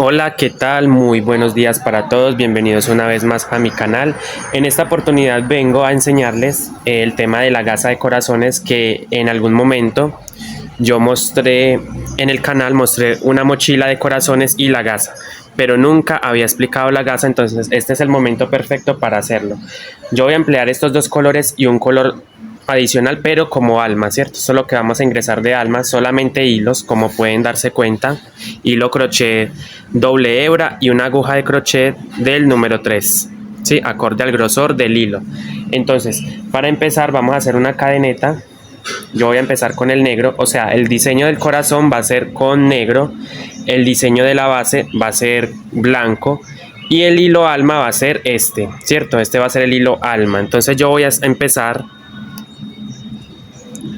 Hola, ¿qué tal? Muy buenos días para todos, bienvenidos una vez más a mi canal. En esta oportunidad vengo a enseñarles el tema de la gasa de corazones que en algún momento yo mostré en el canal, mostré una mochila de corazones y la gasa, pero nunca había explicado la gasa, entonces este es el momento perfecto para hacerlo. Yo voy a emplear estos dos colores y un color adicional, pero como alma, ¿cierto? Solo que vamos a ingresar de alma, solamente hilos, como pueden darse cuenta, hilo crochet doble hebra y una aguja de crochet del número 3, ¿sí? Acorde al grosor del hilo. Entonces, para empezar vamos a hacer una cadeneta. Yo voy a empezar con el negro, o sea, el diseño del corazón va a ser con negro, el diseño de la base va a ser blanco y el hilo alma va a ser este, ¿cierto? Este va a ser el hilo alma. Entonces yo voy a empezar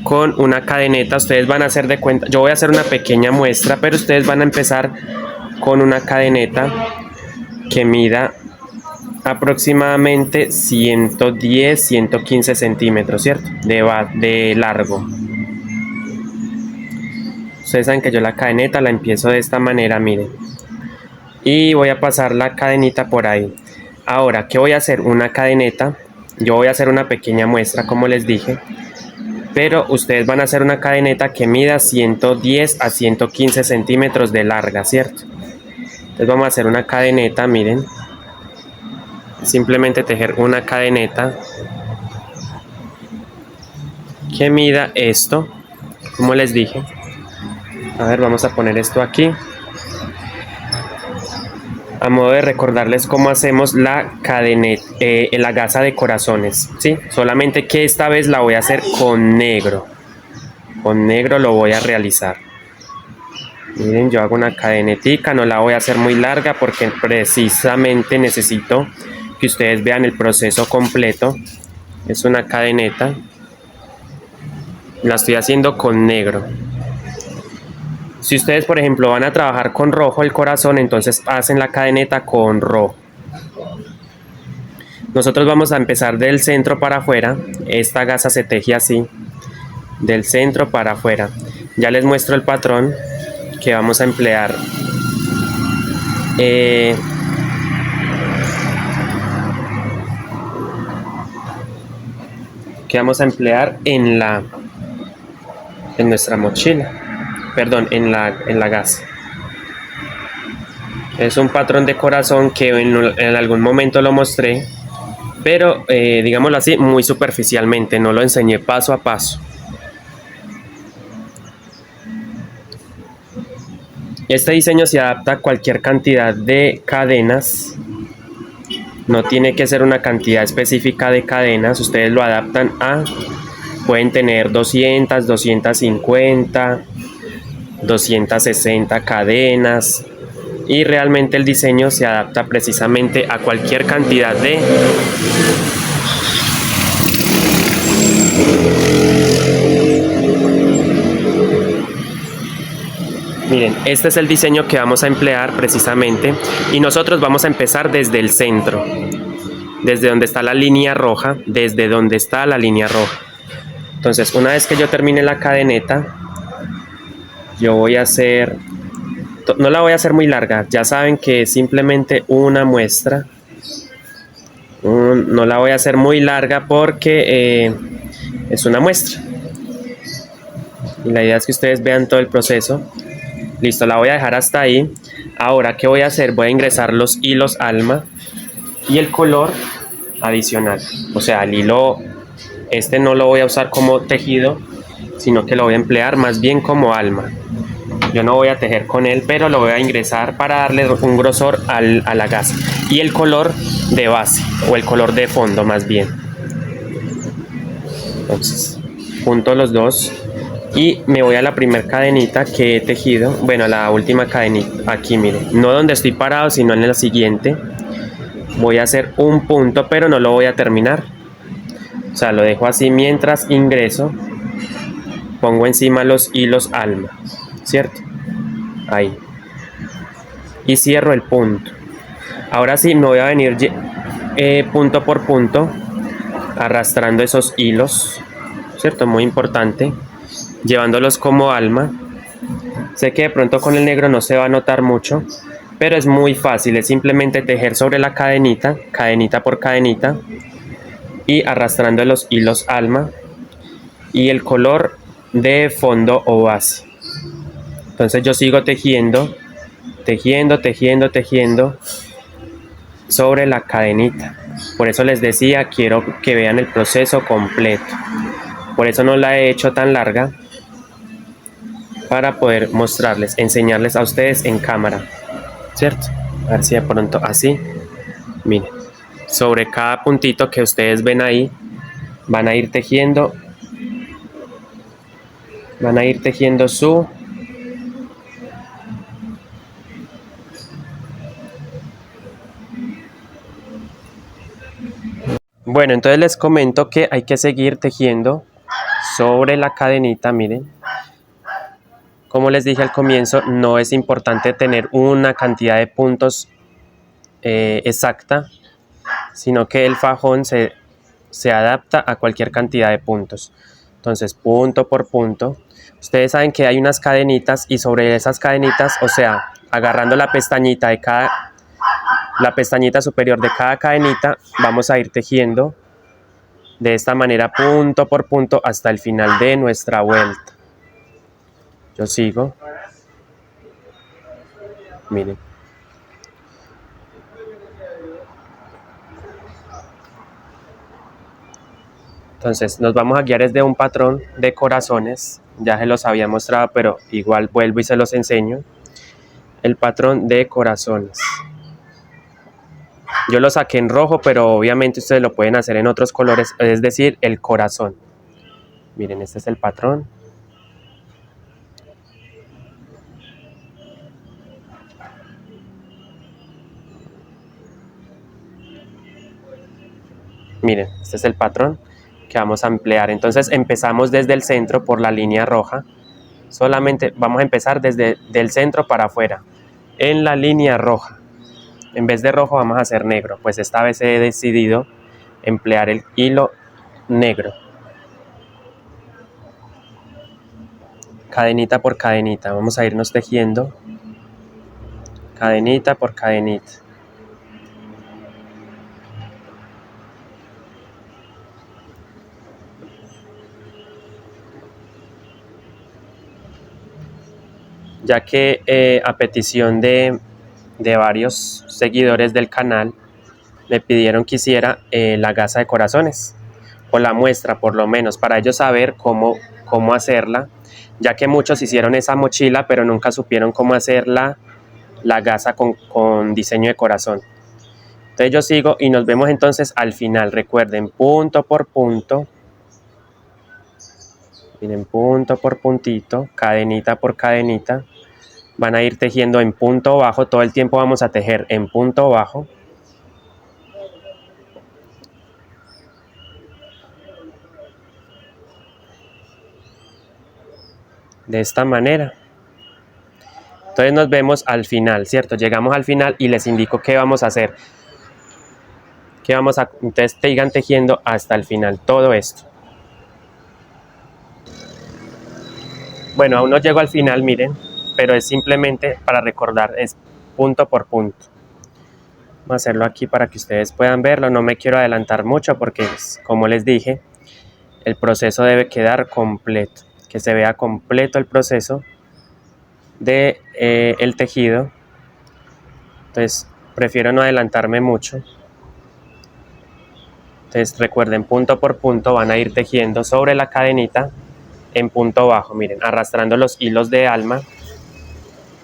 con una cadeneta. Ustedes van a hacer de cuenta, yo voy a hacer una pequeña muestra, pero ustedes van a empezar con una cadeneta que mida aproximadamente 110-115 centímetros, ¿cierto? De largo. Ustedes saben que yo la cadeneta la empiezo de esta manera, miren. Y voy a pasar la cadenita por ahí. Ahora, ¿qué voy a hacer? Una cadeneta. Yo voy a hacer una pequeña muestra, como les dije. Pero ustedes van a hacer una cadeneta que mida 110 a 115 centímetros de larga, ¿cierto? Entonces vamos a hacer una cadeneta, miren. Simplemente tejer una cadeneta que mida esto, como les dije. A ver, vamos a poner esto aquí. A modo de recordarles cómo hacemos la cadeneta, la gasa de corazones, ¿sí? Solamente que esta vez la voy a hacer con negro. Con negro lo voy a realizar. Miren, yo hago una cadenetica, no la voy a hacer muy larga porque precisamente necesito que ustedes vean el proceso completo. Es una cadeneta. La estoy haciendo con negro. Si ustedes, por ejemplo, van a trabajar con rojo el corazón, entonces hacen la cadeneta con rojo. Nosotros vamos a empezar del centro para afuera. Esta gasa se teje así, del centro para afuera. Ya les muestro el patrón que vamos a emplear. Que vamos a emplear en nuestra mochila. Perdón, en la gasa. Es un patrón de corazón que en algún momento lo mostré, pero digámoslo así, muy superficialmente, no lo enseñé paso a paso. Este diseño se adapta a cualquier cantidad de cadenas, no tiene que ser una cantidad específica de cadenas, ustedes lo adaptan a, pueden tener 200, 250, 260 cadenas y realmente el diseño se adapta precisamente a cualquier cantidad de miren, este es el diseño que vamos a emplear precisamente y nosotros vamos a empezar desde el centro, desde donde está la línea roja, desde donde está la línea roja. Entonces una vez que yo termine la cadeneta, yo voy a hacer, no la voy a hacer muy larga, ya saben que es simplemente una muestra. No la voy a hacer muy larga porque es una muestra. Y la idea es que ustedes vean todo el proceso. Listo, la voy a dejar hasta ahí. Ahora, ¿qué voy a hacer? Voy a ingresar los hilos alma y el color adicional. O sea, el hilo, este no lo voy a usar como tejido, sino que lo voy a emplear más bien como alma. Yo no voy a tejer con él, pero lo voy a ingresar para darle un grosor a la gasa. Y el color de base, o el color de fondo más bien. Entonces, junto los dos. Y me voy a la primera cadenita que he tejido. Bueno, a la última cadenita. Aquí, miren. No donde estoy parado, sino en la siguiente. Voy a hacer un punto, pero no lo voy a terminar. O sea, lo dejo así mientras ingreso. Pongo encima los hilos alma, ¿cierto? Ahí. Y cierro el punto. Ahora sí me voy a venir punto por punto arrastrando esos hilos, ¿cierto? Muy importante. Llevándolos como alma. Sé que de pronto con el negro no se va a notar mucho, Pero es muy fácil, es simplemente tejer sobre la cadenita, cadenita por cadenita, y arrastrando los hilos alma y el color de fondo o base. Entonces yo sigo tejiendo, tejiendo, tejiendo, tejiendo sobre la cadenita. Por eso les decía, quiero que vean el proceso completo. Por eso no la he hecho tan larga, para poder mostrarles, enseñarles a ustedes en cámara, ¿cierto? A ver si de pronto así, miren, sobre cada puntito que ustedes ven ahí, van a ir tejiendo, su... Bueno, entonces les comento que hay que seguir tejiendo sobre la cadenita, miren. Como les dije al comienzo, no es importante tener una cantidad de puntos exacta, sino que el fajón se adapta a cualquier cantidad de puntos. Entonces, punto por punto. Ustedes saben que hay unas cadenitas y sobre esas cadenitas, o sea, agarrando la pestañita la pestañita superior de cada cadenita, vamos a ir tejiendo de esta manera punto por punto hasta el final de nuestra vuelta. Yo sigo. Miren. Entonces nos vamos a guiar desde un patrón de corazones. Ya se los había mostrado, pero igual vuelvo y se los enseño. El patrón de corazones. Yo lo saqué en rojo, pero obviamente ustedes lo pueden hacer en otros colores, es decir, el corazón. Miren, este es el patrón. Miren, este es el patrón que vamos a emplear. Entonces empezamos desde el centro por la línea roja. Solamente vamos a empezar desde el centro para afuera, en la línea roja. En vez de rojo vamos a hacer negro, pues esta vez he decidido emplear el hilo negro. Cadenita por cadenita, vamos a irnos tejiendo cadenita por cadenita. Ya que a petición de varios seguidores del canal me pidieron que hiciera la gasa de corazones, o la muestra por lo menos, para ellos saber cómo hacerla, ya que muchos hicieron esa mochila pero nunca supieron cómo hacer la gasa con diseño de corazón. Entonces yo sigo y nos vemos entonces al final. Recuerden, punto por punto, miren, punto por puntito, cadenita por cadenita. Van a ir tejiendo en punto bajo, todo el tiempo vamos a tejer en punto bajo. De esta manera. Entonces nos vemos al final, ¿cierto? Llegamos al final y les indico qué vamos a hacer. Entonces sigan tejiendo hasta el final todo esto. Bueno, aún no llego al final, miren, pero es simplemente para recordar, es punto por punto. Vamos a hacerlo aquí para que ustedes puedan verlo. No me quiero adelantar mucho porque, como les dije, el proceso debe quedar completo. Que se vea completo el proceso de el tejido. Entonces prefiero no adelantarme mucho. Entonces recuerden, punto por punto van a ir tejiendo sobre la cadenita en punto bajo, miren, arrastrando los hilos de alma,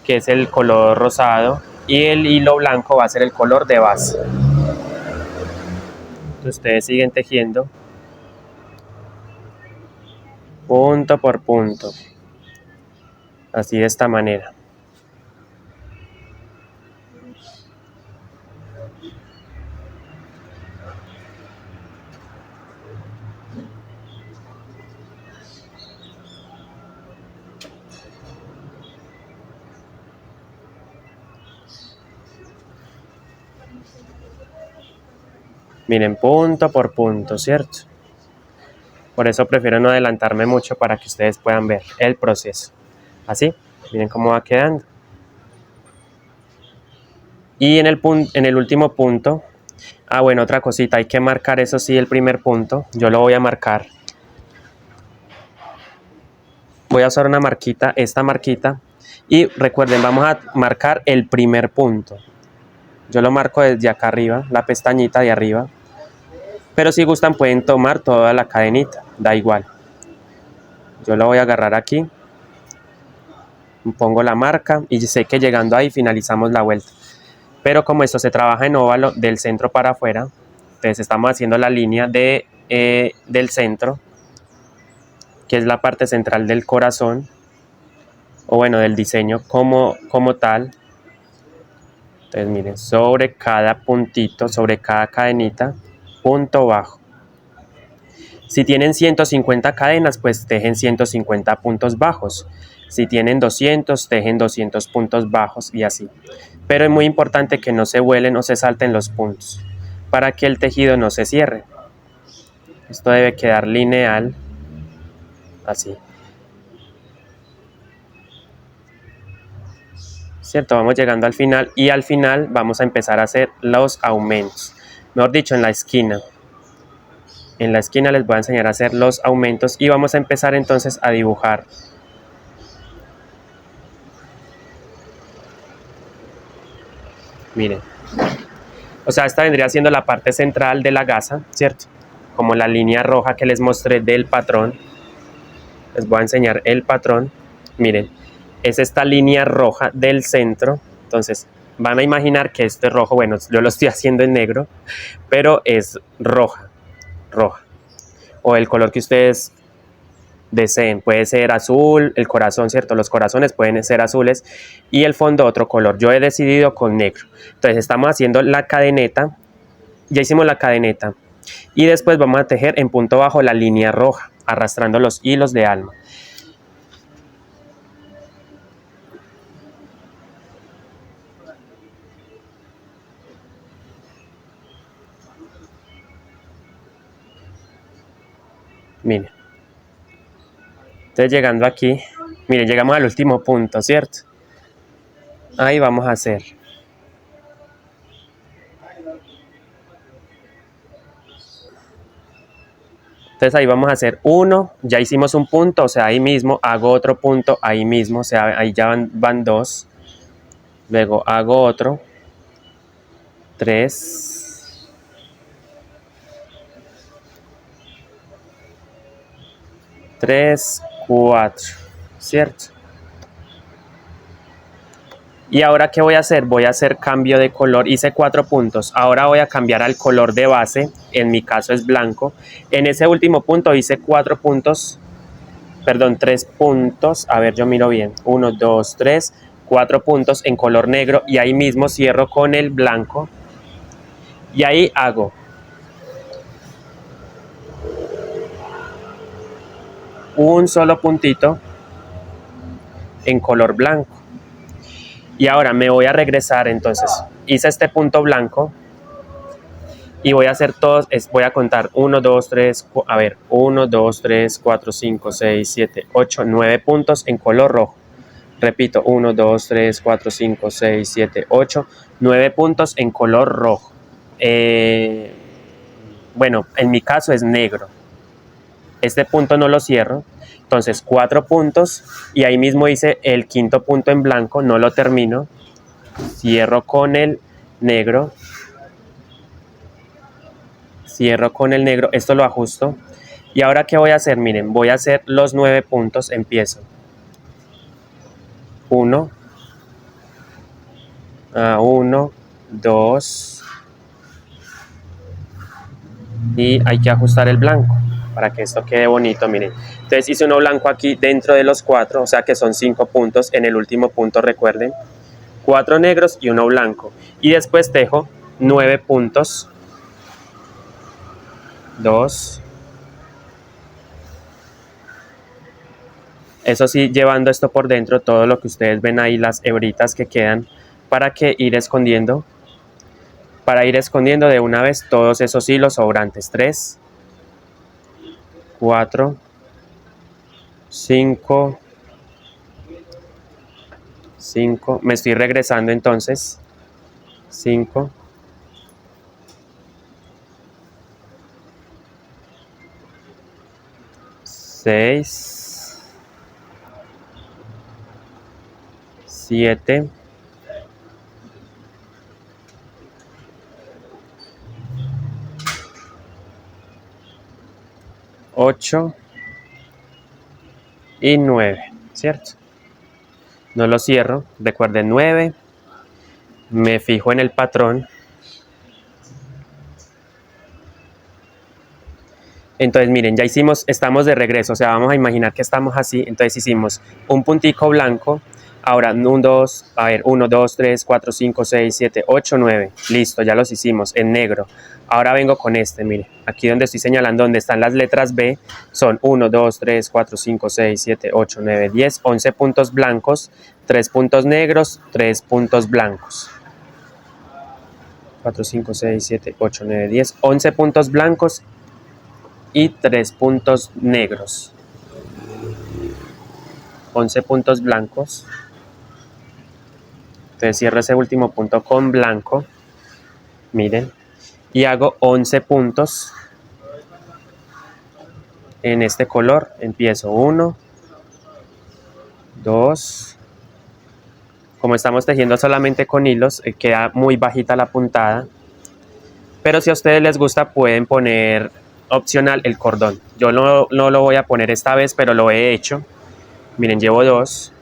que es el color rosado, y el hilo blanco va a ser el color de base. Entonces ustedes siguen tejiendo punto por punto, así de esta manera. Miren, punto por punto, ¿cierto? Por eso prefiero no adelantarme mucho para que ustedes puedan ver el proceso. Así, miren cómo va quedando. Y en el último punto, bueno, otra cosita, hay que marcar eso sí el primer punto. Yo lo voy a marcar. Voy a usar una marquita, esta marquita. Y recuerden, vamos a marcar el primer punto. Yo lo marco desde acá arriba, la pestañita de arriba. Pero si gustan pueden tomar toda la cadenita, da igual. Yo lo voy a agarrar aquí. Pongo la marca y sé que llegando ahí finalizamos la vuelta. Pero como esto se trabaja en óvalo del centro para afuera, entonces estamos haciendo la línea del centro, que es la parte central del corazón, o bueno, del diseño como tal. Entonces miren, sobre cada puntito, sobre cada cadenita, punto bajo. Si tienen 150 cadenas, pues tejen 150 puntos bajos. Si tienen 200, tejen 200 puntos bajos y así. Pero es muy importante que no se vuelen o se salten los puntos para que el tejido no se cierre. Esto debe quedar lineal, así. ¿Cierto? Vamos llegando al final y al final vamos a empezar a hacer los aumentos. Mejor dicho, en la esquina. En la esquina les voy a enseñar a hacer los aumentos y vamos a empezar entonces a dibujar. Miren. O sea, esta vendría siendo la parte central de la gasa, ¿cierto? Como la línea roja que les mostré del patrón. Les voy a enseñar el patrón. Miren, es esta línea roja del centro. Entonces, van a imaginar que este rojo, bueno, yo lo estoy haciendo en negro, pero es roja. O el color que ustedes deseen. Puede ser azul, el corazón, ¿cierto? Los corazones pueden ser azules y el fondo otro color. Yo he decidido con negro. Entonces estamos haciendo la cadeneta. Ya hicimos la cadeneta. Y después vamos a tejer en punto bajo la línea roja, arrastrando los hilos de alma. Miren. Entonces llegando aquí, miren, llegamos al último punto, ¿cierto? Ahí vamos a hacer. Entonces ahí vamos a hacer uno, ya hicimos un punto, o sea, ahí mismo hago otro punto, ahí mismo, o sea, ahí ya van dos. Luego hago otro, 3, 3, 4, ¿cierto? Y ahora, ¿qué voy a hacer? Voy a hacer cambio de color. Hice 4 puntos. Ahora voy a cambiar al color de base. En mi caso es blanco. En ese último punto hice 4 puntos. Perdón, 3 puntos. A ver, yo miro bien. 1, 2, 3, 4 puntos en color negro. Y ahí mismo cierro con el blanco. Y ahí hago un solo puntito en color blanco. Y ahora me voy a regresar, entonces hice este punto blanco y voy a hacer todos, voy a contar 1, 2, 3, a ver, 1, 2, 3, 4, 5, 6, 7, 8, 9 puntos en color rojo. Repito, 1, 2, 3, 4, 5, 6, 7, 8, 9 puntos en color rojo. Bueno, en mi caso es negro. Este punto no lo cierro. Entonces 4 puntos y ahí mismo hice el quinto punto en blanco, no lo termino. Cierro con el negro. Cierro con el negro. Esto lo ajusto. Y ahora, ¿qué voy a hacer? Miren, voy a hacer los 9 puntos. Empiezo. 1. 1, 2. Y hay que ajustar el blanco para que esto quede bonito, miren. Entonces hice uno blanco aquí dentro de los 4, o sea que son 5 puntos. En el último punto, recuerden, 4 negros y uno blanco. Y después tejo 9 puntos. 2. Eso sí, llevando esto por dentro, todo lo que ustedes ven ahí, las hebritas que quedan, para ir escondiendo de una vez todos esos hilos sobrantes. 3, 4, 5, me estoy regresando entonces. 5, 6, 7, 8 y 9, ¿cierto? No lo cierro, recuerden 9, me fijo en el patrón. Entonces miren, ya hicimos, estamos de regreso, o sea, vamos a imaginar que estamos así. Entonces hicimos un puntico blanco. Ahora, 1, 2, a ver, 1, 2, 3, 4, 5, 6, 7, 8, 9. Listo, ya los hicimos en negro. Ahora vengo con este, mire, aquí donde estoy señalando, donde están las letras B, son 1, 2, 3, 4, 5, 6, 7, 8, 9, 10, 11 puntos blancos, 3 puntos negros, 3 puntos blancos. 4, 5, 6, 7, 8, 9, 10, 11 puntos blancos y 3 puntos negros. 11 puntos blancos. Entonces cierro ese último punto con blanco. Miren. Y hago 11 puntos en este color. Empiezo 1, 2. Como estamos tejiendo solamente con hilos, queda muy bajita la puntada. Pero si a ustedes les gusta, pueden poner opcional el cordón. Yo no lo voy a poner esta vez, pero lo he hecho. Miren, llevo 2,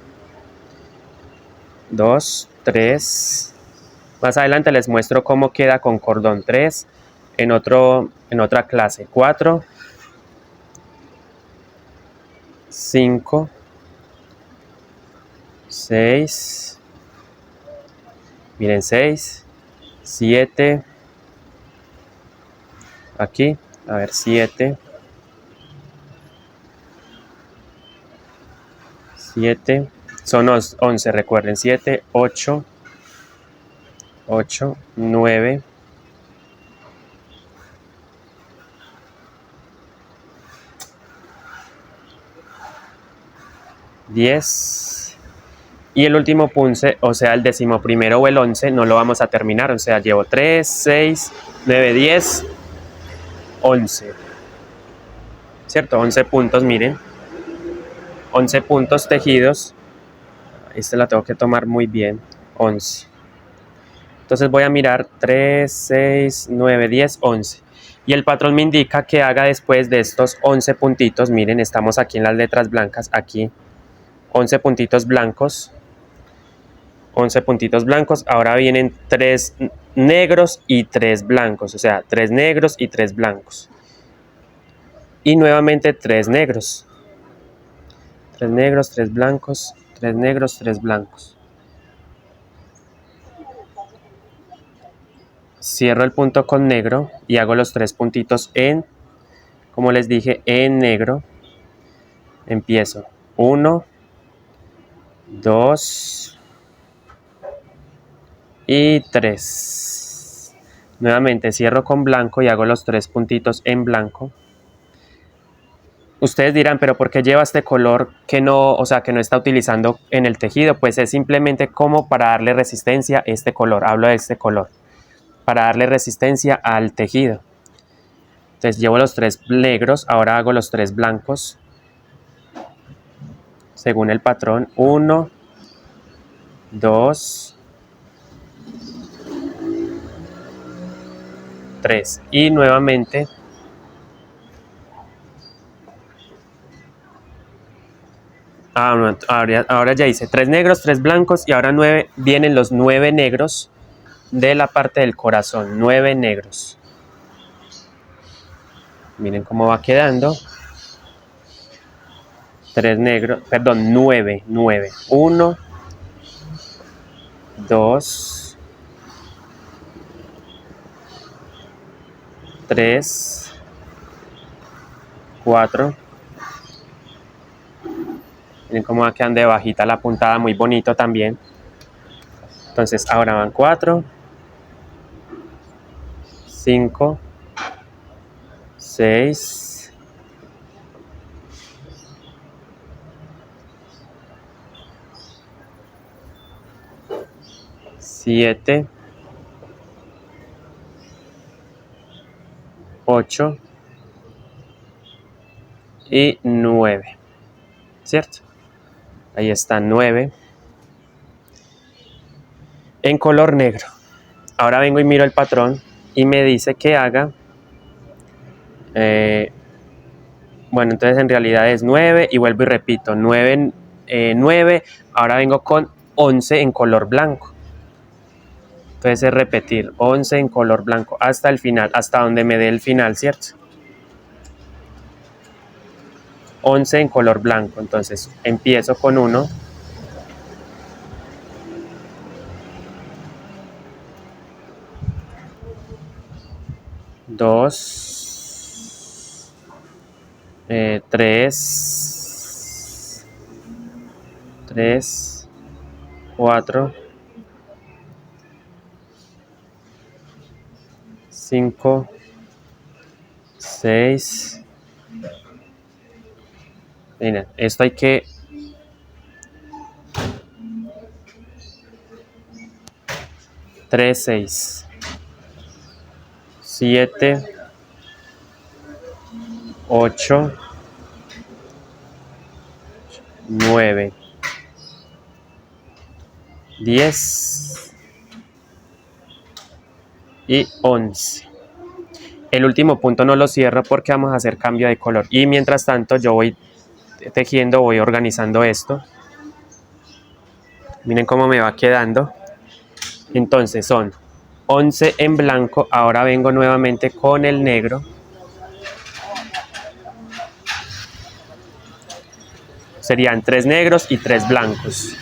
2, 3. Más adelante les muestro cómo queda con cordón. 3. En otra clase. 4, 5, 6. Miren, 6, 7. Aquí, a ver, 7. 7. Son 11, recuerden. 7, 8, 8, 9, 10. Y el último punce, o sea, el 11º o el 11, no lo vamos a terminar. O sea, llevo 3, 6, 9, 10, 11. ¿Cierto? 11 puntos, miren. 11 puntos tejidos. Este la tengo que tomar muy bien. 11. Entonces voy a mirar 3, 6, 9, 10, 11. Y el patrón me indica que haga después de estos 11 puntitos. Miren, estamos aquí en las letras blancas. Aquí 11 puntitos blancos. 11 puntitos blancos. Ahora vienen 3 negros y 3 blancos. O sea, 3 negros y 3 blancos. Y nuevamente 3 negros. 3 negros, 3 blancos, 3 negros, 3 blancos. Cierro el punto con negro y hago los 3 puntitos en, como les dije, en negro. Empiezo 1, 2 y 3. Nuevamente cierro con blanco y hago los 3 puntitos en blanco. Ustedes dirán, pero ¿por qué lleva este color que no, o sea, que no está utilizando en el tejido? Pues es simplemente como para darle resistencia a este color. Hablo de este color. Para darle resistencia al tejido. Entonces llevo los 3 negros, ahora hago los 3 blancos. Según el patrón, 1, 2, 3. Y nuevamente ahora ya hice 3 negros, 3 blancos y ahora vienen los 9 negros de la parte del corazón. 9 negros. Miren cómo va quedando. 3 negros, perdón, 9. 1, 2, 3, 4. Miren cómo va quedando de bajita la puntada, muy bonito también. Entonces ahora van 4, 5, 6, 7, 8 y 9, ¿cierto? Ahí está 9 en color negro. Ahora vengo y miro el patrón y me dice que haga, bueno, entonces en realidad es 9 y vuelvo y repito, 9, 9, ahora vengo con 11 en color blanco. Entonces es repetir 11 en color blanco hasta el final, hasta donde me dé el final, ¿cierto? 11 en color blanco, entonces empiezo con 1, 2, 3, 4, 5, 6. Miren, esto hay que 3, 6, 7, 8, 9, 10 y 11. El último punto no lo cierro porque vamos a hacer cambio de color. Y mientras tanto yo voy tejiendo, voy organizando esto. Miren cómo me va quedando. Entonces son 11 en blanco. Ahora vengo nuevamente con el negro. Serían 3 negros y 3 blancos.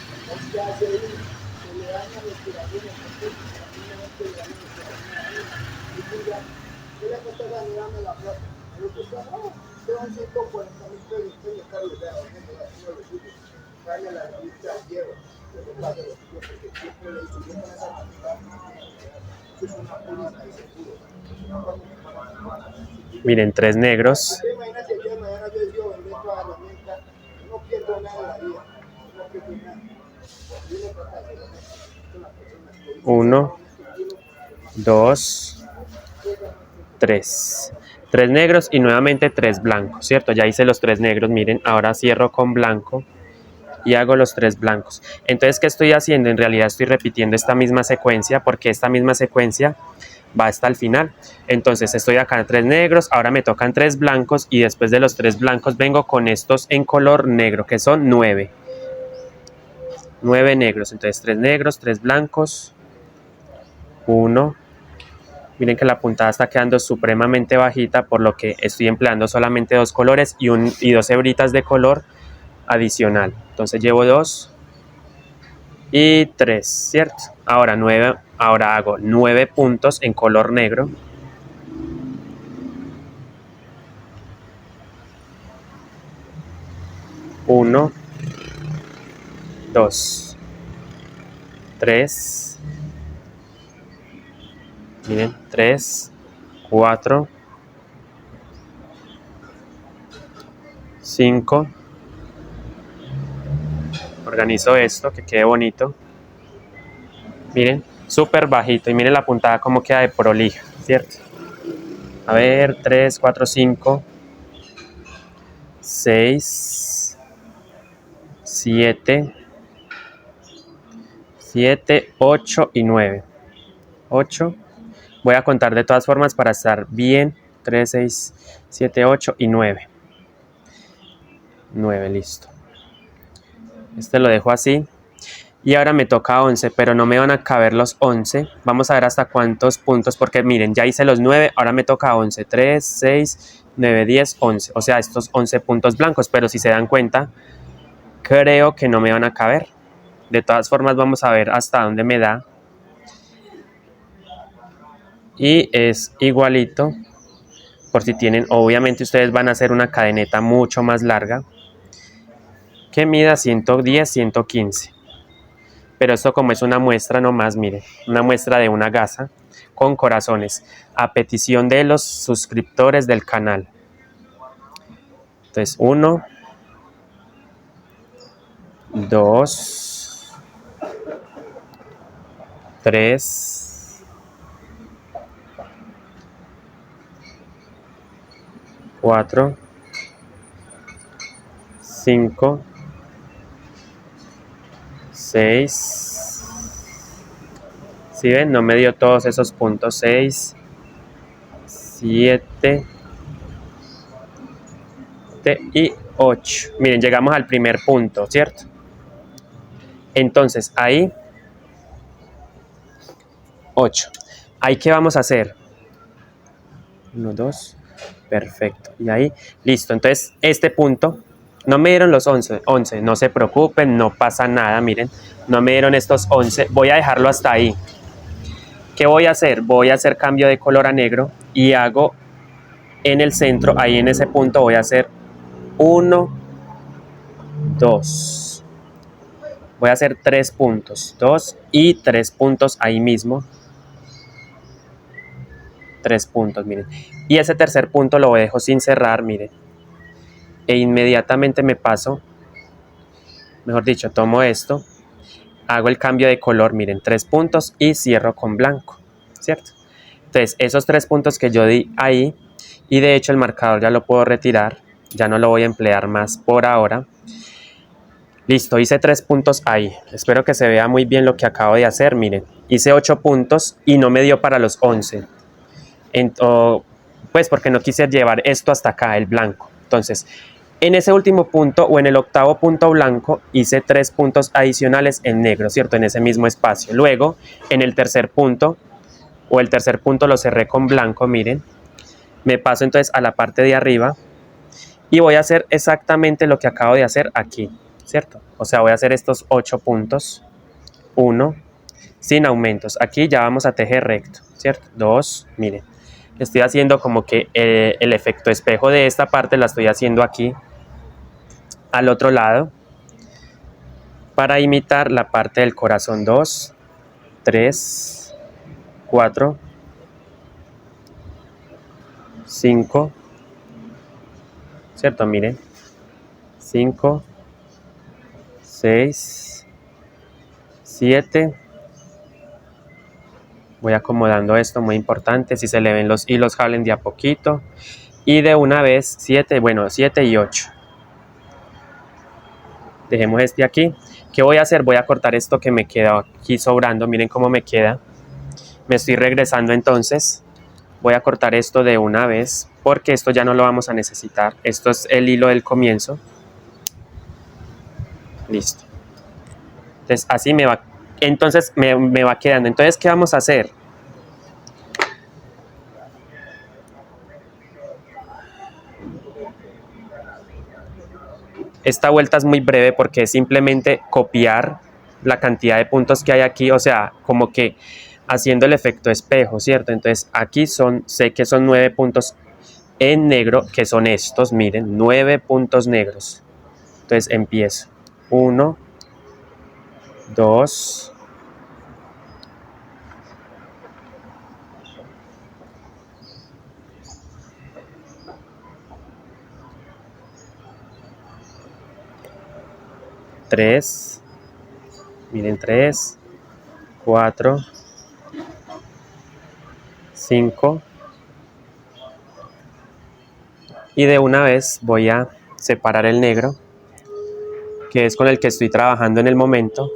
Miren, 3 negros. 1, 2, 3. 3 negros y nuevamente 3 blancos, ¿cierto? Ya hice los 3 negros, miren, ahora cierro con blanco y hago los 3 blancos. Entonces, ¿qué estoy haciendo? En realidad estoy repitiendo esta misma secuencia porque esta misma secuencia va hasta el final. Entonces estoy acá en 3 negros, ahora me tocan 3 blancos y después de los 3 blancos vengo con estos en color negro, que son 9. 9 negros, entonces 3 negros, 3 blancos, 1. Miren que la puntada está quedando supremamente bajita, por lo que estoy empleando solamente 2 colores y 2 hebritas de color adicional. Entonces llevo 2 y 3, ¿cierto? Ahora hago 9 puntos en color negro. 1, 2, 3, miren, 3, 4, 5. Organizo esto, que quede bonito. Miren, súper bajito. Y miren la puntada como queda de prolija, ¿cierto? A ver, 3, 4, 5, 6, 7, 8 y 9. 8. Voy a contar de todas formas para estar bien. 3, 6, 7, 8 y 9. 9, listo. Este lo dejo así. Y ahora me toca 11, pero no me van a caber los 11. Vamos a ver hasta cuántos puntos, porque miren, ya hice los 9, ahora me toca 11. 3, 6, 9, 10, 11. O sea, estos 11 puntos blancos, pero si se dan cuenta, creo que no me van a caber. De todas formas, vamos a ver hasta dónde me da. Y es igualito, por si tienen, obviamente ustedes van a hacer una cadeneta mucho más larga, que mida 110, 115. Pero esto como es una muestra nomás, mire, una muestra de una gasa con corazones, a petición de los suscriptores del canal. Entonces, 1, 2, 3, 4, 5, 6. ¿Sí ven? No me dio todos esos puntos. 6, 7 y 8. Miren, llegamos al primer punto, ¿cierto? Entonces, ahí, 8. ¿Ahí qué vamos a hacer? 1, 2, perfecto. Y ahí, listo. Entonces, este punto, no me dieron los 11, no se preocupen, no pasa nada, miren. No me dieron estos 11, voy a dejarlo hasta ahí. ¿Qué voy a hacer? Voy a hacer cambio de color a negro y hago en el centro, ahí en ese punto voy a hacer 1, 2. Voy a hacer 3 puntos, 2 y 3 puntos ahí mismo. 3 puntos, miren. Y ese tercer punto lo dejo sin cerrar, miren. E inmediatamente me paso, mejor dicho, tomo esto, hago el cambio de color, miren, 3 puntos y cierro con blanco, ¿cierto? Entonces, esos 3 puntos que yo di ahí, y de hecho el marcador ya lo puedo retirar, ya no lo voy a emplear más por ahora. Listo, hice 3 puntos ahí. Espero que se vea muy bien lo que acabo de hacer, miren. Hice 8 puntos y no me dio para los 11. Pues porque no quise llevar esto hasta acá, el blanco. Entonces, en ese último punto o en el octavo punto blanco hice 3 puntos adicionales en negro, ¿cierto? En ese mismo espacio. Luego, en el tercer punto o el tercer punto lo cerré con blanco, miren. Me paso entonces a la parte de arriba y voy a hacer exactamente lo que acabo de hacer aquí, ¿cierto? O sea, voy a hacer estos 8 puntos. 1, sin aumentos. Aquí ya vamos a tejer recto, ¿cierto? 2, miren. Estoy haciendo como que el efecto espejo de esta parte la estoy haciendo aquí al otro lado para imitar la parte del corazón. 2, 3, 4, 5, ¿cierto? Miren. 5, 6, 7. Voy acomodando esto, muy importante. Si se le ven los hilos, jalen de a poquito. Y de una vez 7, bueno, 7 y 8. Dejemos este aquí. ¿Qué voy a hacer? Voy a cortar esto que me queda aquí sobrando. Miren cómo me queda. Me estoy regresando entonces. Voy a cortar esto de una vez porque esto ya no lo vamos a necesitar. Esto es el hilo del comienzo. Listo. Entonces así me va. Entonces me va quedando. Entonces, ¿qué vamos a hacer? Esta vuelta es muy breve porque es simplemente copiar la cantidad de puntos que hay aquí, o sea, como que haciendo el efecto espejo, ¿cierto? Entonces aquí sé que son 9 puntos en negro, que son estos, miren, 9 puntos negros. Entonces empiezo. 1, 2, 3, miren, 3, 4, 5, y de una vez voy a separar el negro, que es con el que estoy trabajando en el momento.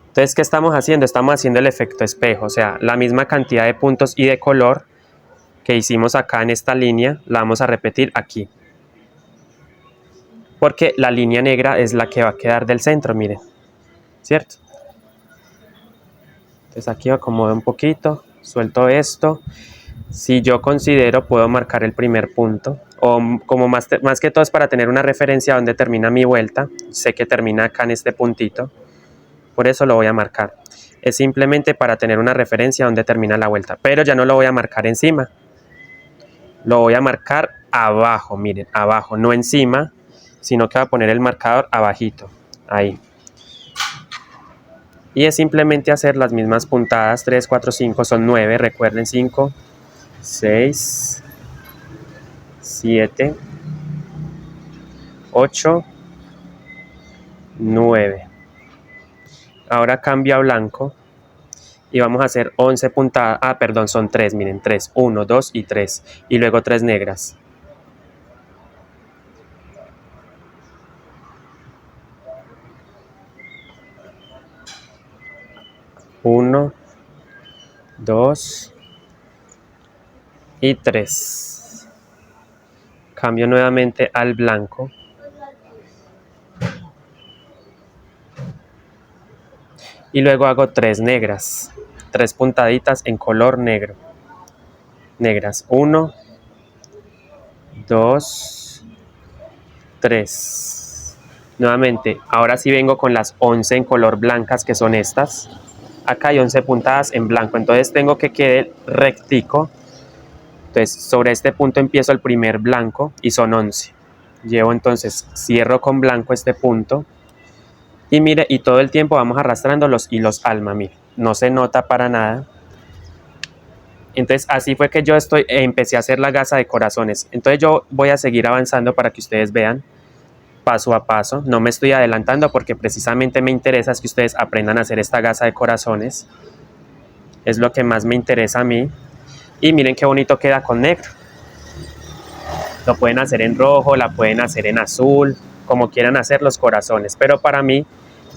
Entonces, ¿qué estamos haciendo? Estamos haciendo el efecto espejo, o sea, la misma cantidad de puntos y de color que hicimos acá en esta línea, la vamos a repetir aquí. Porque la línea negra es la que va a quedar del centro, miren, ¿cierto? Entonces aquí acomodo un poquito, suelto esto. Si yo considero, puedo marcar el primer punto, o como más que todo es para tener una referencia donde termina mi vuelta. Sé que termina acá en este puntito, por eso lo voy a marcar. Es simplemente para tener una referencia donde termina la vuelta, pero ya no lo voy a marcar encima. Lo voy a marcar abajo, miren, abajo, no encima, sino que voy a poner el marcador abajito, ahí. Y es simplemente hacer las mismas puntadas, 3, 4, 5, son 9, recuerden, 5, 6, 7, 8, 9. Ahora cambio a blanco y vamos a hacer 11 puntadas. Ah, perdón, son 3, miren, 3. 1, 2 y 3. Y luego 3 negras. Uno, 2 y 3. Cambio nuevamente al blanco. Y luego hago 3 negras. 3 puntaditas en color negro. Negras. 1, 2, 3. Nuevamente, ahora sí vengo con las 11 en color blancas, que son estas. Acá hay 11 puntadas en blanco, entonces tengo que quede rectico. Entonces sobre este punto empiezo el primer blanco y son 11. Llevo entonces, cierro con blanco este punto. Y mire, y todo el tiempo vamos arrastrando los hilos alma, mire, no se nota para nada. Entonces así fue que yo empecé a hacer la gasa de corazones. Entonces yo voy a seguir avanzando para que ustedes vean paso a paso. No me estoy adelantando porque precisamente me interesa es que ustedes aprendan a hacer esta gasa de corazones. Es lo que más me interesa a mí. Y miren qué bonito queda con negro. Lo pueden hacer en rojo, la pueden hacer en azul, como quieran hacer los corazones. Pero para mí,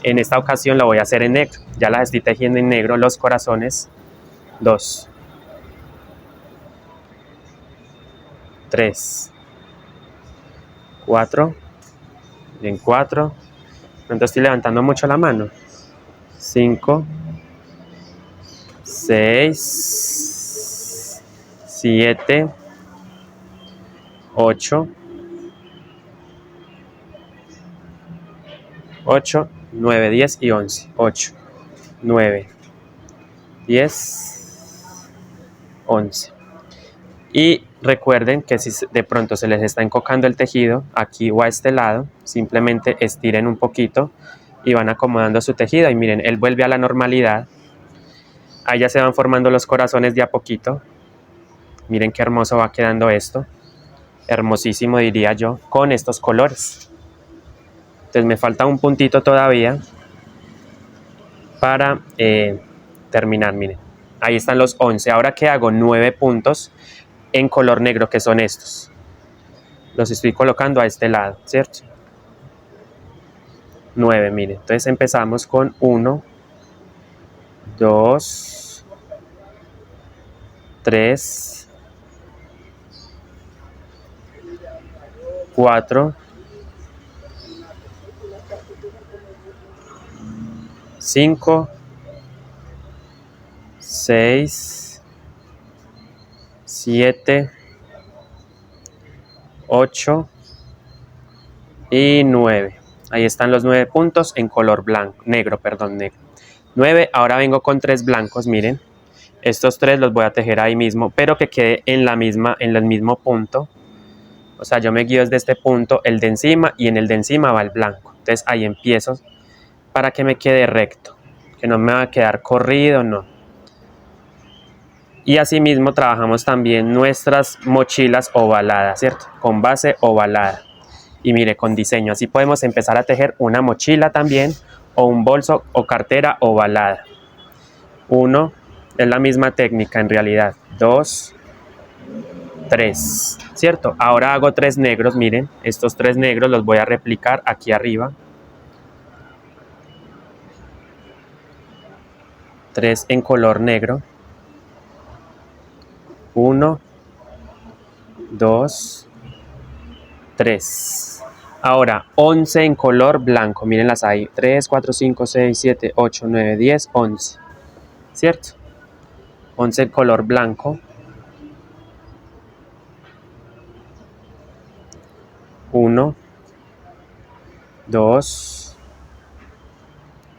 en esta ocasión lo voy a hacer en negro. Ya las estoy tejiendo en negro los corazones. 2, 3, 4, en 4. Pronto estoy levantando mucho la mano. 5, 6, 7, 8, 9, 10 y 11. 8, 9, 10, 11. Y recuerden que si de pronto se les está encocando el tejido aquí o a este lado, simplemente estiren un poquito y van acomodando su tejido. Y miren, él vuelve a la normalidad. Ahí ya se van formando los corazones de a poquito. Miren qué hermoso va quedando esto. Hermosísimo, diría yo, con estos colores. Entonces me falta un puntito todavía para terminar. Miren, ahí están los 11. Ahora que hago 9 puntos en color negro, que son estos. Los estoy colocando a este lado, ¿cierto? 9, miren. Entonces empezamos con 1, 2, 3, 4, 5, 6, 7, 8 y 9. Ahí están los 9 puntos en color blanco, negro. 9, ahora vengo con 3 blancos, miren. Estos 3 los voy a tejer ahí mismo, pero que quede en el mismo punto. O sea, yo me guío desde este punto, el de encima, y en el de encima va el blanco. Entonces ahí empiezo para que me quede recto, que no me va a quedar corrido, no. Y asimismo trabajamos también nuestras mochilas ovaladas, ¿cierto? Con base ovalada. Y mire, con diseño, así podemos empezar a tejer una mochila también, o un bolso o cartera ovalada. 1, es la misma técnica en realidad. 2, 3, ¿cierto? Ahora hago 3 negros, miren, estos 3 negros los voy a replicar aquí arriba. 3 en color negro. 1, 2, 3. Ahora 11 en color blanco, mírenlas ahí. 3, 4, 5, 6, 7, 8, 9, 10, 11. ¿Cierto? 11 en color blanco. 1, 2,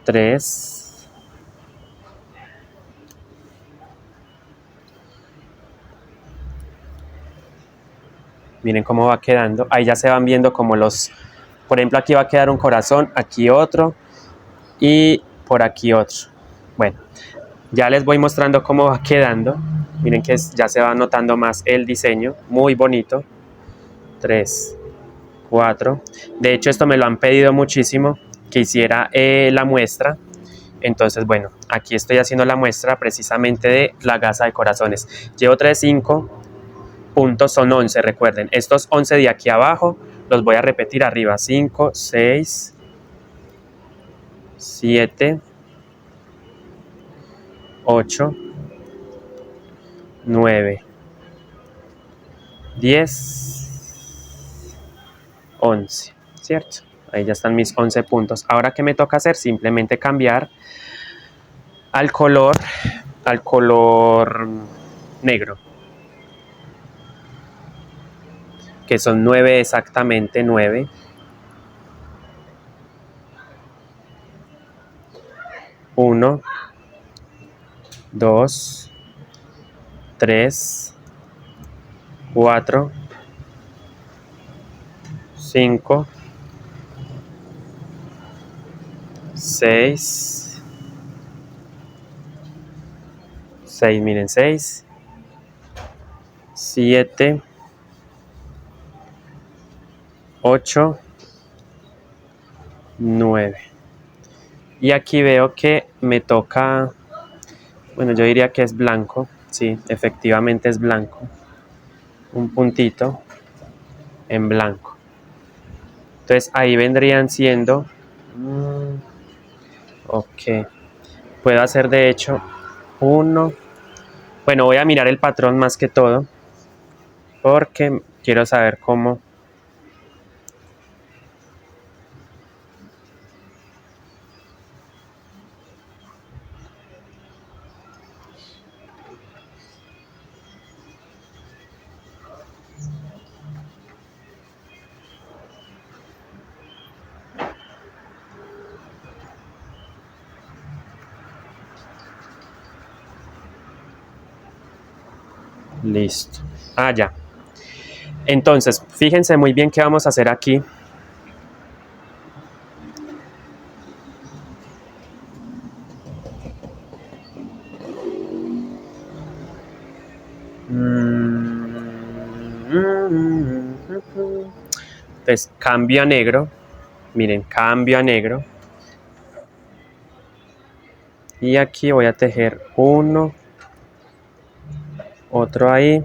3. Miren cómo va quedando. Ahí ya se van viendo como los... Por ejemplo, aquí va a quedar un corazón, aquí otro y por aquí otro. Bueno, ya les voy mostrando cómo va quedando. Miren que ya se va notando más el diseño. Muy bonito. 3, 4. De hecho, esto me lo han pedido muchísimo, que hiciera la muestra. Entonces, bueno, aquí estoy haciendo la muestra precisamente de la gasa de corazones. Llevo 3, 5 puntos, son 11, recuerden. Estos 11 de aquí abajo los voy a repetir arriba. 5, 6, 7, 8, 9, 10, 11, ¿cierto? Ahí ya están mis 11 puntos. Ahora, ¿qué me toca hacer? Simplemente cambiar al color negro, que son 9 exactamente, 9. 1, 2, 3, 4, 5, 6, 6, miren, 6, 7, 8, 9. Y aquí veo que me toca, bueno, yo diría que es blanco, sí, efectivamente es blanco. Un puntito en blanco. Entonces ahí vendrían siendo, ok, puedo hacer de hecho uno. Bueno, voy a mirar el patrón más que todo, porque quiero saber cómo. Listo. Ah, ya. Entonces, fíjense muy bien qué vamos a hacer aquí. Entonces, cambio a negro. Miren, cambio a negro. Y aquí voy a tejer uno, otro ahí,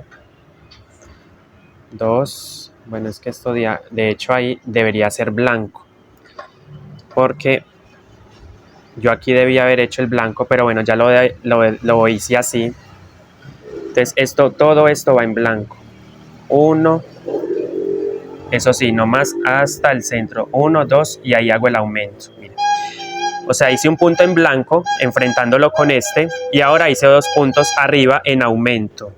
2. Bueno, es que esto de hecho ahí debería ser blanco, porque yo aquí debía haber hecho el blanco, pero bueno, ya lo hice así. Entonces todo esto va en blanco. 1, eso sí, nomás hasta el centro. 1, 2 y ahí hago el aumento. Miren. O sea, hice un punto en blanco enfrentándolo con este y ahora hice 2 puntos arriba en aumento.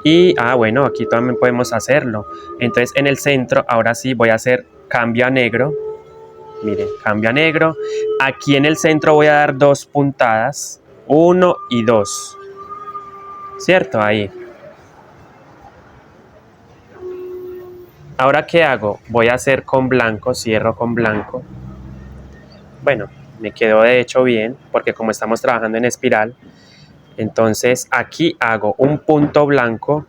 Y, bueno, aquí también podemos hacerlo. Entonces en el centro, ahora sí voy a hacer cambio a negro. Miren, cambio a negro. Aquí en el centro voy a dar 2 puntadas. 1 y 2. ¿Cierto? Ahí. Ahora, ¿qué hago? Voy a hacer con blanco, cierro con blanco. Bueno, me quedó de hecho bien, porque como estamos trabajando en espiral, entonces aquí hago un punto blanco.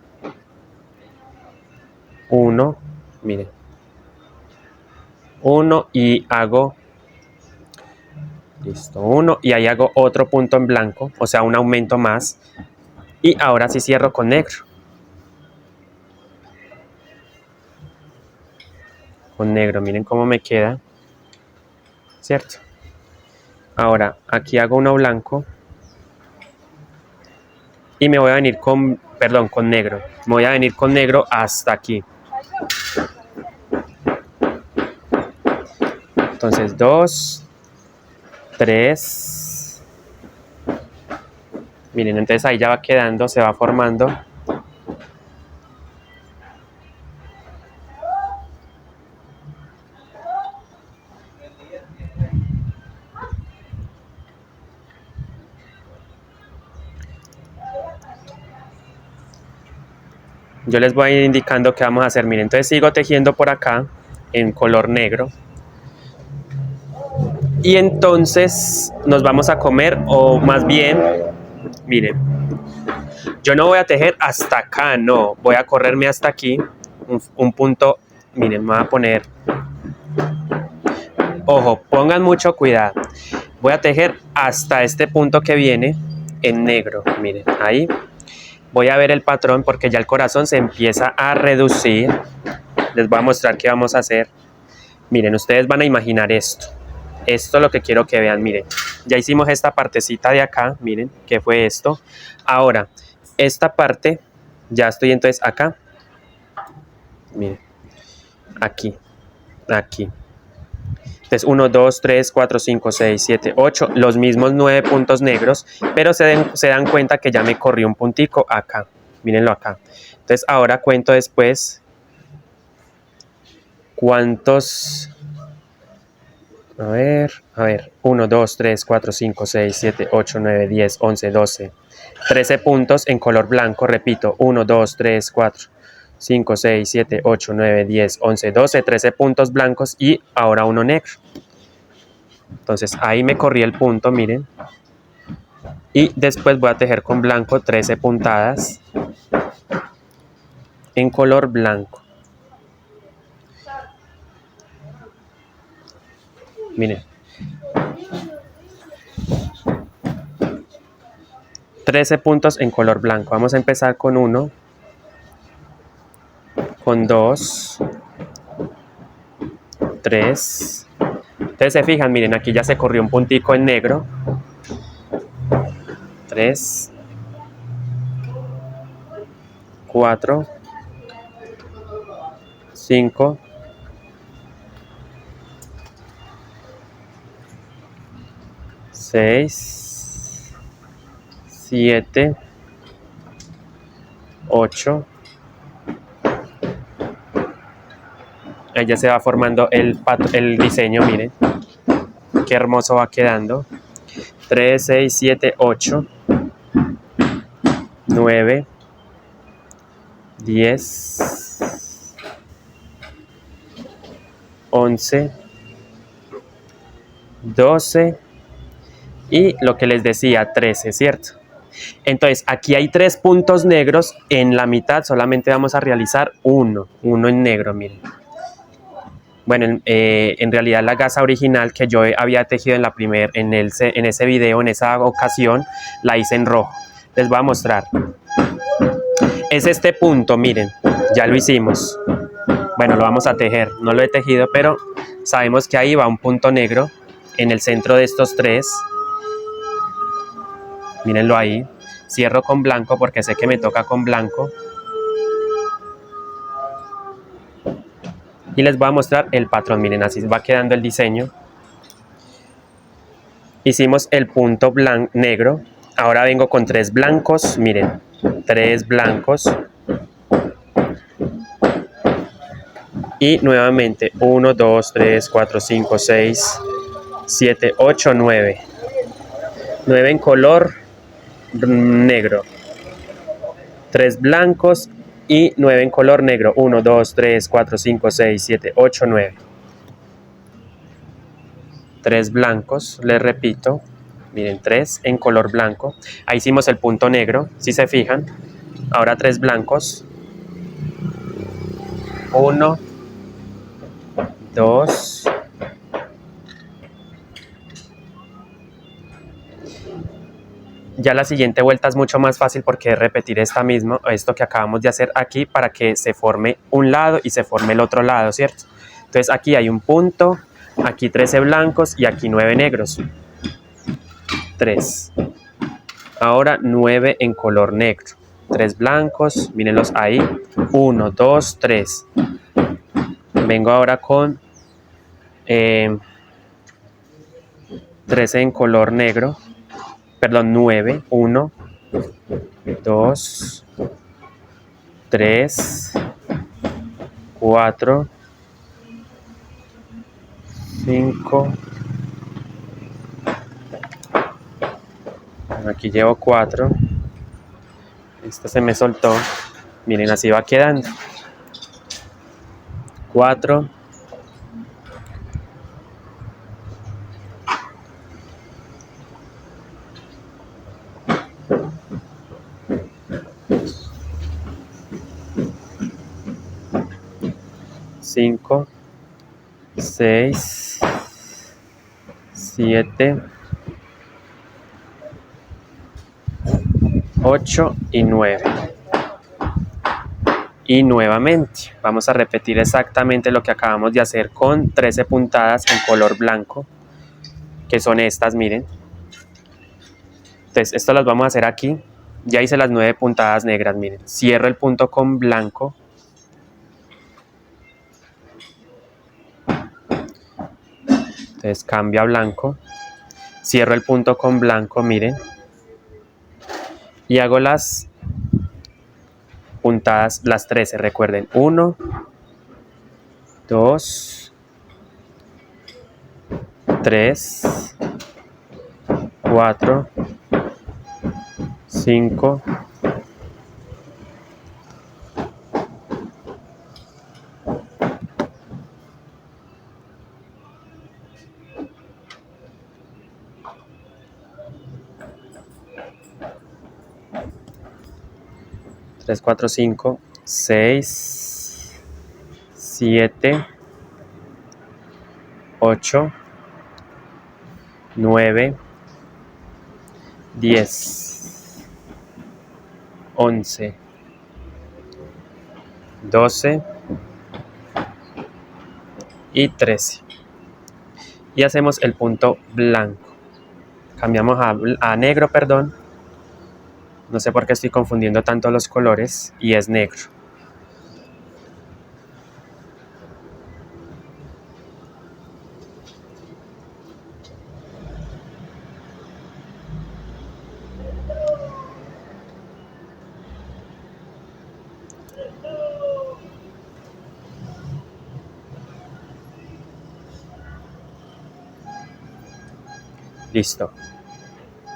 1, miren. 1 y hago, listo, 1 y ahí hago otro punto en blanco, o sea, un aumento más. Y ahora sí cierro con negro. Con negro, miren cómo me queda, ¿cierto? Ahora, aquí hago uno blanco y me voy a venir con, perdón, con negro. Me voy a venir con negro hasta aquí. Entonces, 2, 3. Miren, entonces ahí ya va quedando, se va formando. Yo les voy a ir indicando qué vamos a hacer. Miren, entonces sigo tejiendo por acá en color negro. Y entonces nos vamos a comer, o más bien, miren, yo no voy a tejer hasta acá, no. Voy a correrme hasta aquí, un punto, miren, me voy a poner, ojo, pongan mucho cuidado. Voy a tejer hasta este punto que viene en negro. Miren, ahí. Voy a ver el patrón porque ya el corazón se empieza a reducir. Les voy a mostrar qué vamos a hacer. Miren, ustedes van a imaginar esto. Esto es lo que quiero que vean, miren. Ya hicimos esta partecita de acá, miren, que fue esto. Ahora, esta parte, ya estoy entonces acá. Miren, aquí, aquí. Entonces 1, 2, 3, 4, 5, 6, 7, 8, los mismos 9 puntos negros, pero se dan cuenta que ya me corrió un puntico acá. Mírenlo acá. Entonces ahora cuento después cuántos... A ver, 1, 2, 3, 4, 5, 6, 7, 8, 9, 10, 11, 12, 13 puntos en color blanco, repito, 1, 2, 3, 4, 5, 6, 7, 8, 9, 10, 11, 12, 13 puntos blancos y ahora uno negro. Entonces ahí me corrí el punto, miren. Y después voy a tejer con blanco 13 puntadas en color blanco. Miren. 13 puntos en color blanco. Vamos a empezar con 1, con 2, 3. Ustedes se fijan, miren, aquí ya se corrió un puntico en negro. 3, 4, 5, 6, 7, 8. Ahí ya se va formando el diseño, miren. Qué hermoso va quedando. 3, 6, 7, 8, 9, 10, 11, 12 y lo que les decía, 13, ¿cierto? Entonces, aquí hay 3 puntos negros, en la mitad solamente vamos a realizar uno en negro, miren. Bueno, en realidad la gasa original que yo había tejido en ese video, en esa ocasión, la hice en rojo. Les voy a mostrar. Es este punto, miren, ya lo hicimos. Bueno, lo vamos a tejer, no lo he tejido, pero sabemos que ahí va un punto negro en el centro de estos 3. Mírenlo ahí. Cierro con blanco porque sé que me toca con blanco. Y les voy a mostrar el patrón. Miren, así va quedando el diseño. Hicimos el punto negro. Ahora vengo con 3 blancos. Miren, 3 blancos. Y nuevamente 1, 2, 3, 4, 5, 6, 7, 8, 9. 9 en color negro. 3 blancos y 9 en color negro. 1, 2, 3, 4, 5, 6, 7, 8, 9. 3 blancos, les repito. Miren, 3 en color blanco. Ahí hicimos el punto negro, si se fijan. Ahora 3 blancos. 1, 2. Ya la siguiente vuelta es mucho más fácil porque es repetir esto que acabamos de hacer aquí para que se forme un lado y se forme el otro lado, ¿cierto? Entonces aquí hay un punto, aquí 13 blancos y aquí 9 negros. 3. Ahora 9 en color negro. 3 blancos, mírenlos ahí. 1, 2, 3. Vengo ahora con 13 en color negro. Perdón, 9. 1, 2, 3, 4, 5. Aquí llevo 4. Esta se me soltó. Miren, así va quedando. 4. 5, 6, 7, 8 y 9. Y nuevamente vamos a repetir exactamente lo que acabamos de hacer con 13 puntadas en color blanco, que son estas, miren. Entonces esto las vamos a hacer aquí. Ya hice las 9 puntadas negras, miren. Cierro el punto con blanco. Entonces cambio a blanco. Cierro el punto con blanco, miren. Y hago las puntadas, las 13, recuerden. 1, 2, 3, 4, 5, 3, 4, 5, 6, 7, 8, 9, 10, 11, 12 y 13. Y hacemos el punto blanco. Cambiamos a negro, perdón. No sé por qué estoy confundiendo tanto los colores. Y es negro. Listo.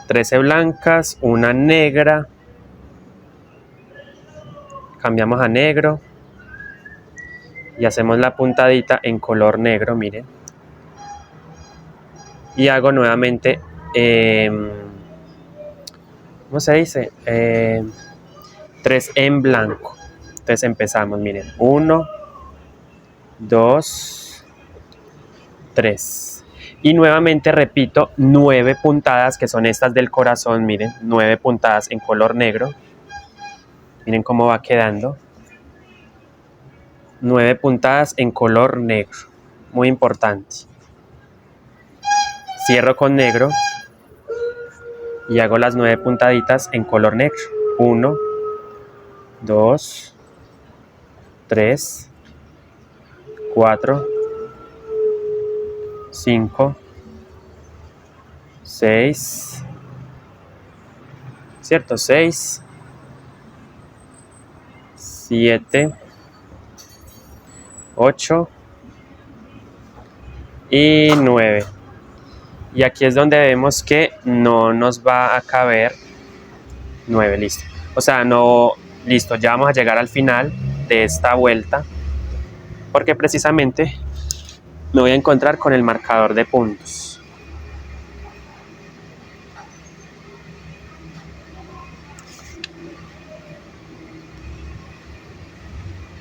13 blancas, una negra. Cambiamos a negro. Y hacemos la puntadita en color negro, miren. Y hago nuevamente, ¿cómo se dice? 3 en blanco. Entonces empezamos, miren. 1, 2, 3. Y nuevamente repito 9 puntadas, que son estas del corazón, miren. 9 puntadas en color negro. Miren cómo va quedando. 9 puntadas en color negro. Muy importante. Cierro con negro. Y hago las 9 puntaditas en color negro. 1, 2, 3, 4, 5, 6, ¿cierto? 6, 7, 8 y 9. Y aquí es donde vemos que no nos va a caber 9, listo. O sea, no, listo, ya vamos a llegar al final de esta vuelta, porque precisamente me voy a encontrar con el marcador de puntos.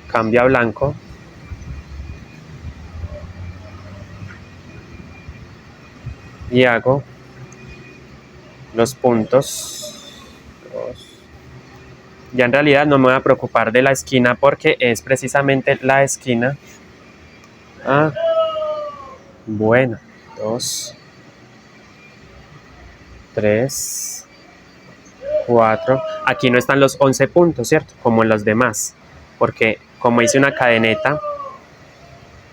Cambio a blanco. Y hago los puntos. Ya en realidad no me voy a preocupar de la esquina, porque es precisamente la esquina. Bueno, 2, 3, 4. Aquí no están los 11 puntos, ¿cierto? Como en los demás, porque como hice una cadeneta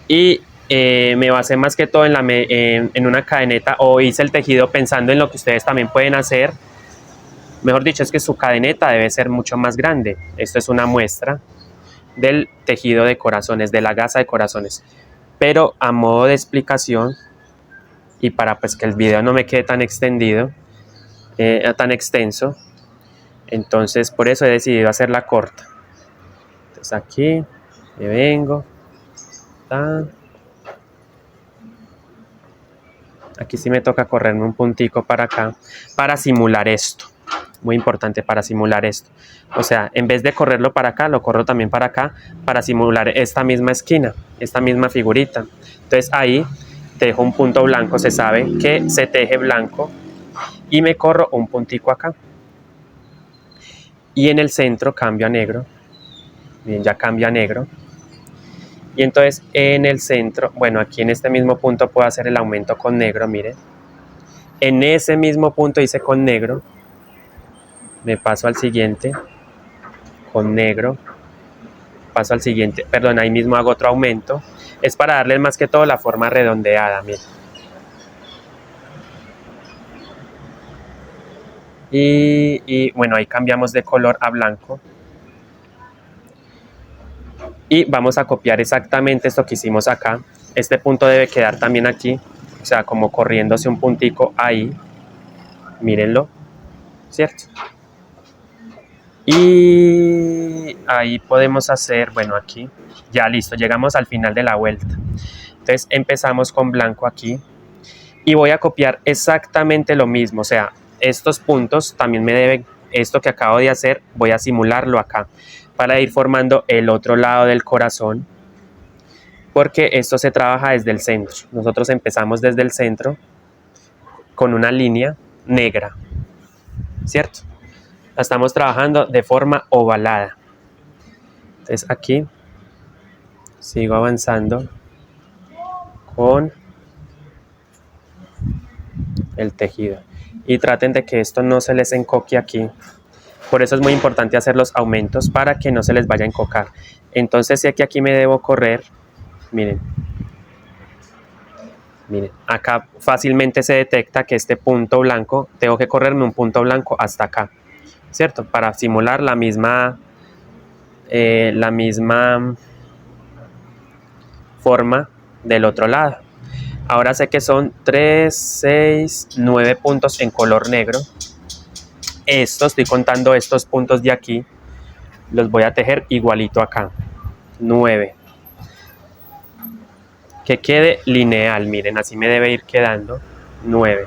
y me basé más que todo en una cadeneta, o hice el tejido pensando en lo que ustedes también pueden hacer. Mejor dicho, es que su cadeneta debe ser mucho más grande. Esto es una muestra del tejido de corazones, de la gasa de corazones. Pero a modo de explicación, y para pues que el video no me quede tan extendido, tan extenso, entonces por eso he decidido hacerla corta. Entonces aquí me vengo, aquí sí me toca correrme un puntico para acá para simular esto. Muy importante, para simular esto. O sea, en vez de correrlo para acá, lo corro también para acá para simular esta misma esquina, esta misma figurita. Entonces ahí tejo un punto blanco, se sabe que se teje blanco, y me corro un puntico acá. y en el centro cambio a negro. Bien, ya cambia a negro. Y entonces en el centro, bueno, aquí en este mismo punto puedo hacer el aumento con negro, miren. En ese mismo punto hice con negro. Me paso al siguiente, con negro. Paso al siguiente, perdón, ahí mismo hago otro aumento. Es para darle más que todo la forma redondeada, miren. Y bueno, ahí cambiamos de color a blanco. Y vamos a copiar exactamente esto que hicimos acá. Este punto debe quedar también aquí, o sea, como corriéndose un puntico ahí. Mírenlo, ¿cierto? Y ahí podemos hacer, bueno, aquí, ya listo, llegamos al final de la vuelta. Entonces empezamos con blanco aquí. Y voy a copiar exactamente lo mismo, o sea, estos puntos también me deben, esto que acabo de hacer, voy a simularlo acá para ir formando el otro lado del corazón, porque esto se trabaja desde el centro. Nosotros empezamos desde el centro con una línea negra, ¿cierto? La estamos trabajando de forma ovalada. Entonces aquí sigo avanzando con el tejido. Y traten de que esto no se les encoque aquí. Por eso es muy importante hacer los aumentos para que no se les vaya a encocar. Entonces sé que aquí me debo correr. Miren. Miren, acá fácilmente se detecta que este punto blanco, tengo que correrme un punto blanco hasta acá, ¿cierto? Para simular la misma forma del otro lado. Ahora sé que son 3, 6, 9 puntos en color negro. Estoy contando estos puntos de aquí, los voy a tejer igualito acá. 9. Que quede lineal, miren, así me debe ir quedando. 9.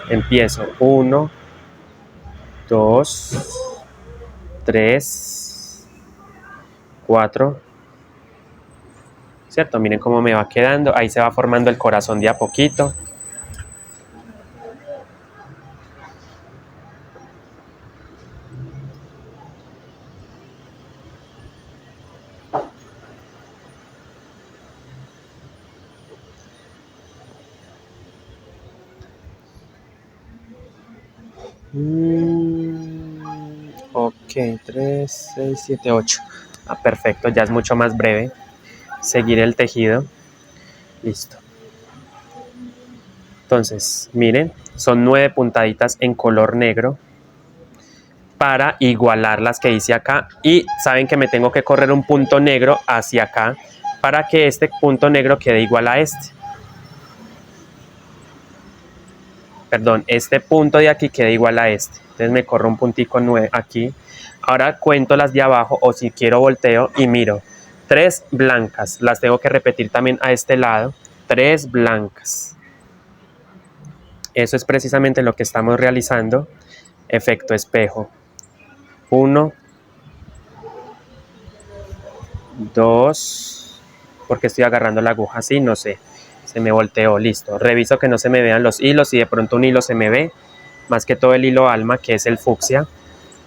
Empiezo 1, 2, 3, 4. ¿Cierto? Miren cómo me va quedando. Ahí se va formando el corazón de a poquito. Ok, 3, 6, 7, 8. Perfecto, ya es mucho más breve. Seguir el tejido. Listo. Entonces, miren, son 9 puntaditas en color negro para igualar las que hice acá. Y saben que me tengo que correr un punto negro hacia acá para que este punto negro quede igual a este. Perdón, este punto de aquí queda igual a este. Entonces me corro un puntico 9 aquí. Ahora cuento las de abajo, o si quiero volteo y miro. 3 blancas, las tengo que repetir también a este lado. 3 blancas. Eso es precisamente lo que estamos realizando. Efecto espejo. 1, 2. Porque estoy agarrando la aguja así, no sé. Se me volteó, listo. Reviso que no se me vean los hilos. Si de pronto un hilo se me ve, más que todo el hilo alma, que es el fucsia,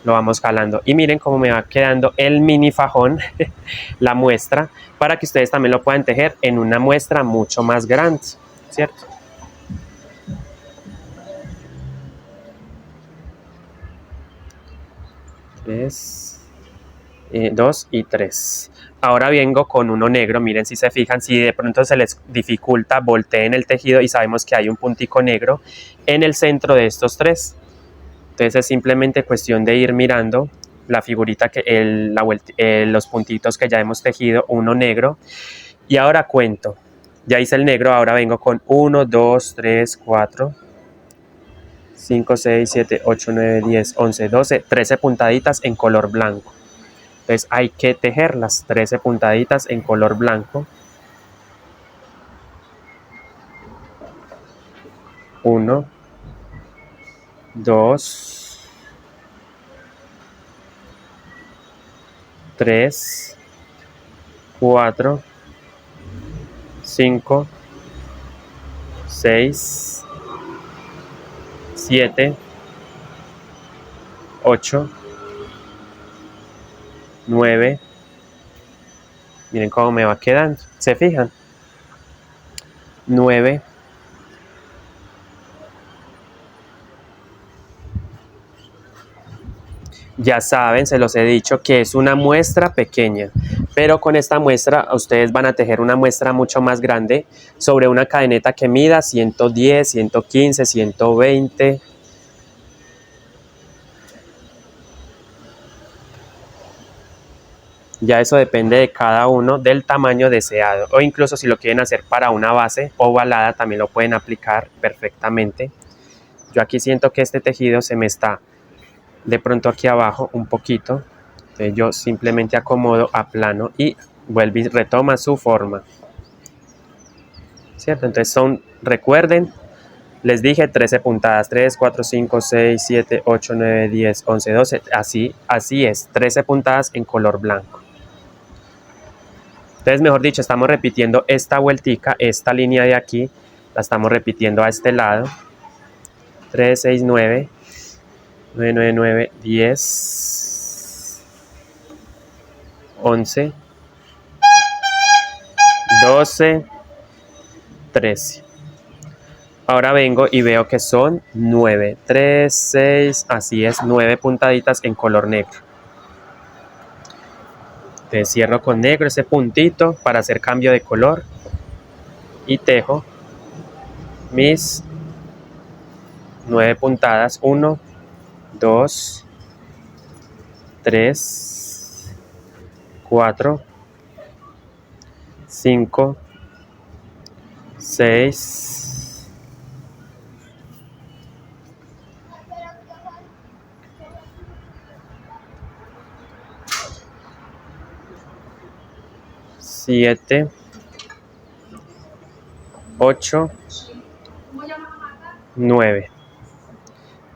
lo vamos jalando. Y miren cómo me va quedando el mini fajón, la muestra, para que ustedes también lo puedan tejer en una muestra mucho más grande, ¿cierto? Tres, 2 y 3. Ahora vengo con uno negro. Miren, si se fijan, si de pronto se les dificulta, volteen el tejido y sabemos que hay un puntico negro en el centro de estos 3. Entonces es simplemente cuestión de ir mirando la figurita, los puntitos que ya hemos tejido, uno negro. Y ahora cuento. Ya hice el negro, ahora vengo con 1, 2, 3, 4, 5, 6, 7, 8, 9, 10, 11, 12, 13 puntaditas en color blanco. Entonces hay que tejer las 13 puntaditas en color blanco. 1, 2, 3, 4, 5, 6, 7, 8, 9. Miren cómo me va quedando. ¿Se fijan? 9. Ya saben, se los he dicho que es una muestra pequeña, pero con esta muestra ustedes van a tejer una muestra mucho más grande sobre una cadeneta que mida 110, 115, 120. Ya eso depende de cada uno del tamaño deseado, o incluso si lo quieren hacer para una base ovalada también lo pueden aplicar perfectamente. Yo aquí siento que este tejido se me está de pronto aquí abajo un poquito. Entonces yo simplemente acomodo a plano y vuelve y retoma su forma. ¿Cierto? Entonces recuerden, les dije 13 puntadas, 3, 4, 5, 6, 7, 8, 9, 10, 11, 12, así es, 13 puntadas en color blanco. Entonces, mejor dicho, estamos repitiendo esta vueltica, esta línea de aquí, la estamos repitiendo a este lado. 3, 6, 9, 9, 9, 9, 10, 11, 12, 13. Ahora vengo y veo que son 9, 3, 6, así es, 9 puntaditas en color negro. Entonces cierro con negro ese puntito para hacer cambio de color y tejo mis 9 puntadas. 1, 2, 3, 4, 5, 6, 7, 8, 9.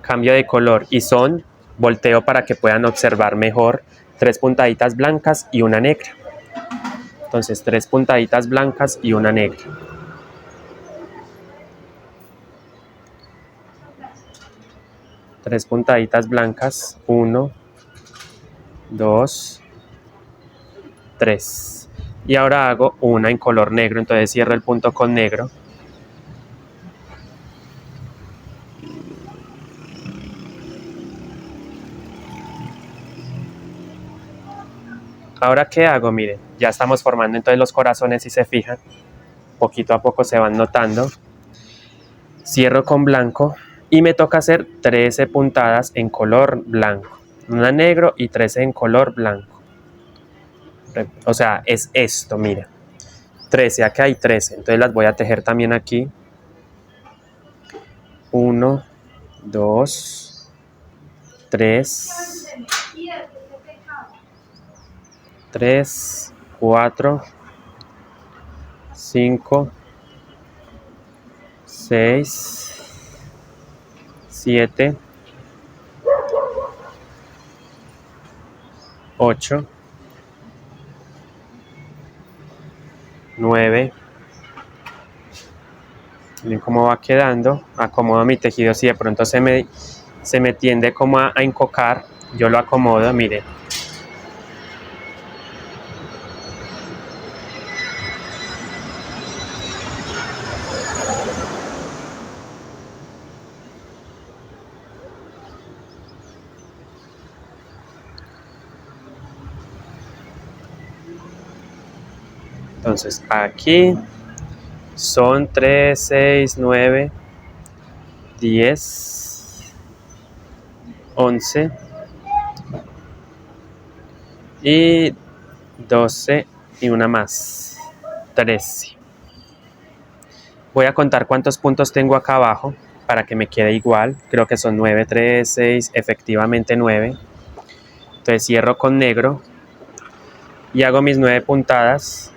Cambio de color y volteo para que puedan observar mejor, 3 puntaditas blancas y una negra. Entonces 3 puntaditas blancas y una negra. Tres puntaditas blancas, 1, 2, 3. Y ahora hago una en color negro, entonces cierro el punto con negro. Ahora, ¿qué hago? Miren, ya estamos formando entonces los corazones, si se fijan. Poquito a poco se van notando. Cierro con blanco y me toca hacer 13 puntadas en color blanco. Una negro y 13 en color blanco. O sea, es esto, mira. 13, acá hay 13. Entonces las voy a tejer también aquí. 1, 2, 3, 3, 4, 5, 6, 7, 8, 9. Miren cómo va quedando. Acomodo mi tejido. Si de pronto se me tiende como a encocar, yo lo acomodo, miren. Entonces aquí son 3, 6, 9, 10, 11 y 12 y una más, 13. Voy a contar cuántos puntos tengo acá abajo para que me quede igual. Creo que son 9, 3, 6, efectivamente 9. Entonces cierro con negro y hago mis 9 puntadas.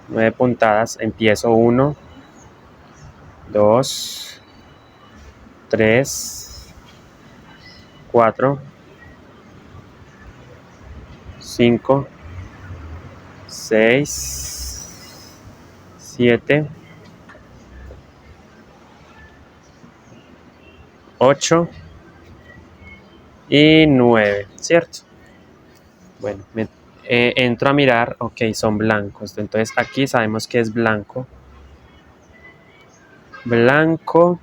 9 puntadas, empiezo 1, 2, 3, 4, 5, 6, 7, 8 y 9, ¿cierto? Bueno, entro a mirar, ok, son blancos. Entonces aquí sabemos que es blanco. Blanco,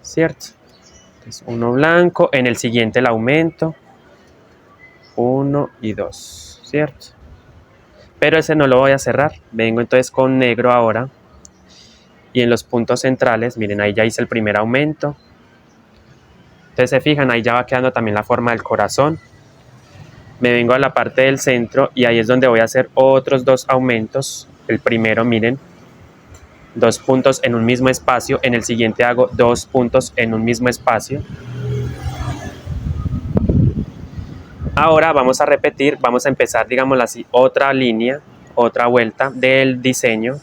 ¿cierto? Entonces uno blanco, en el siguiente el aumento. 1 y 2, ¿cierto? Pero ese no lo voy a cerrar. Vengo entonces con negro ahora. Y en los puntos centrales, miren, ahí ya hice el primer aumento. Entonces se fijan, ahí ya va quedando también la forma del corazón. Me vengo a la parte del centro y ahí es donde voy a hacer otros 2 aumentos. El primero, miren, 2 puntos en un mismo espacio. En el siguiente hago 2 puntos en un mismo espacio. Ahora vamos a repetir, vamos a empezar, digámoslo así, otra línea, otra vuelta del diseño.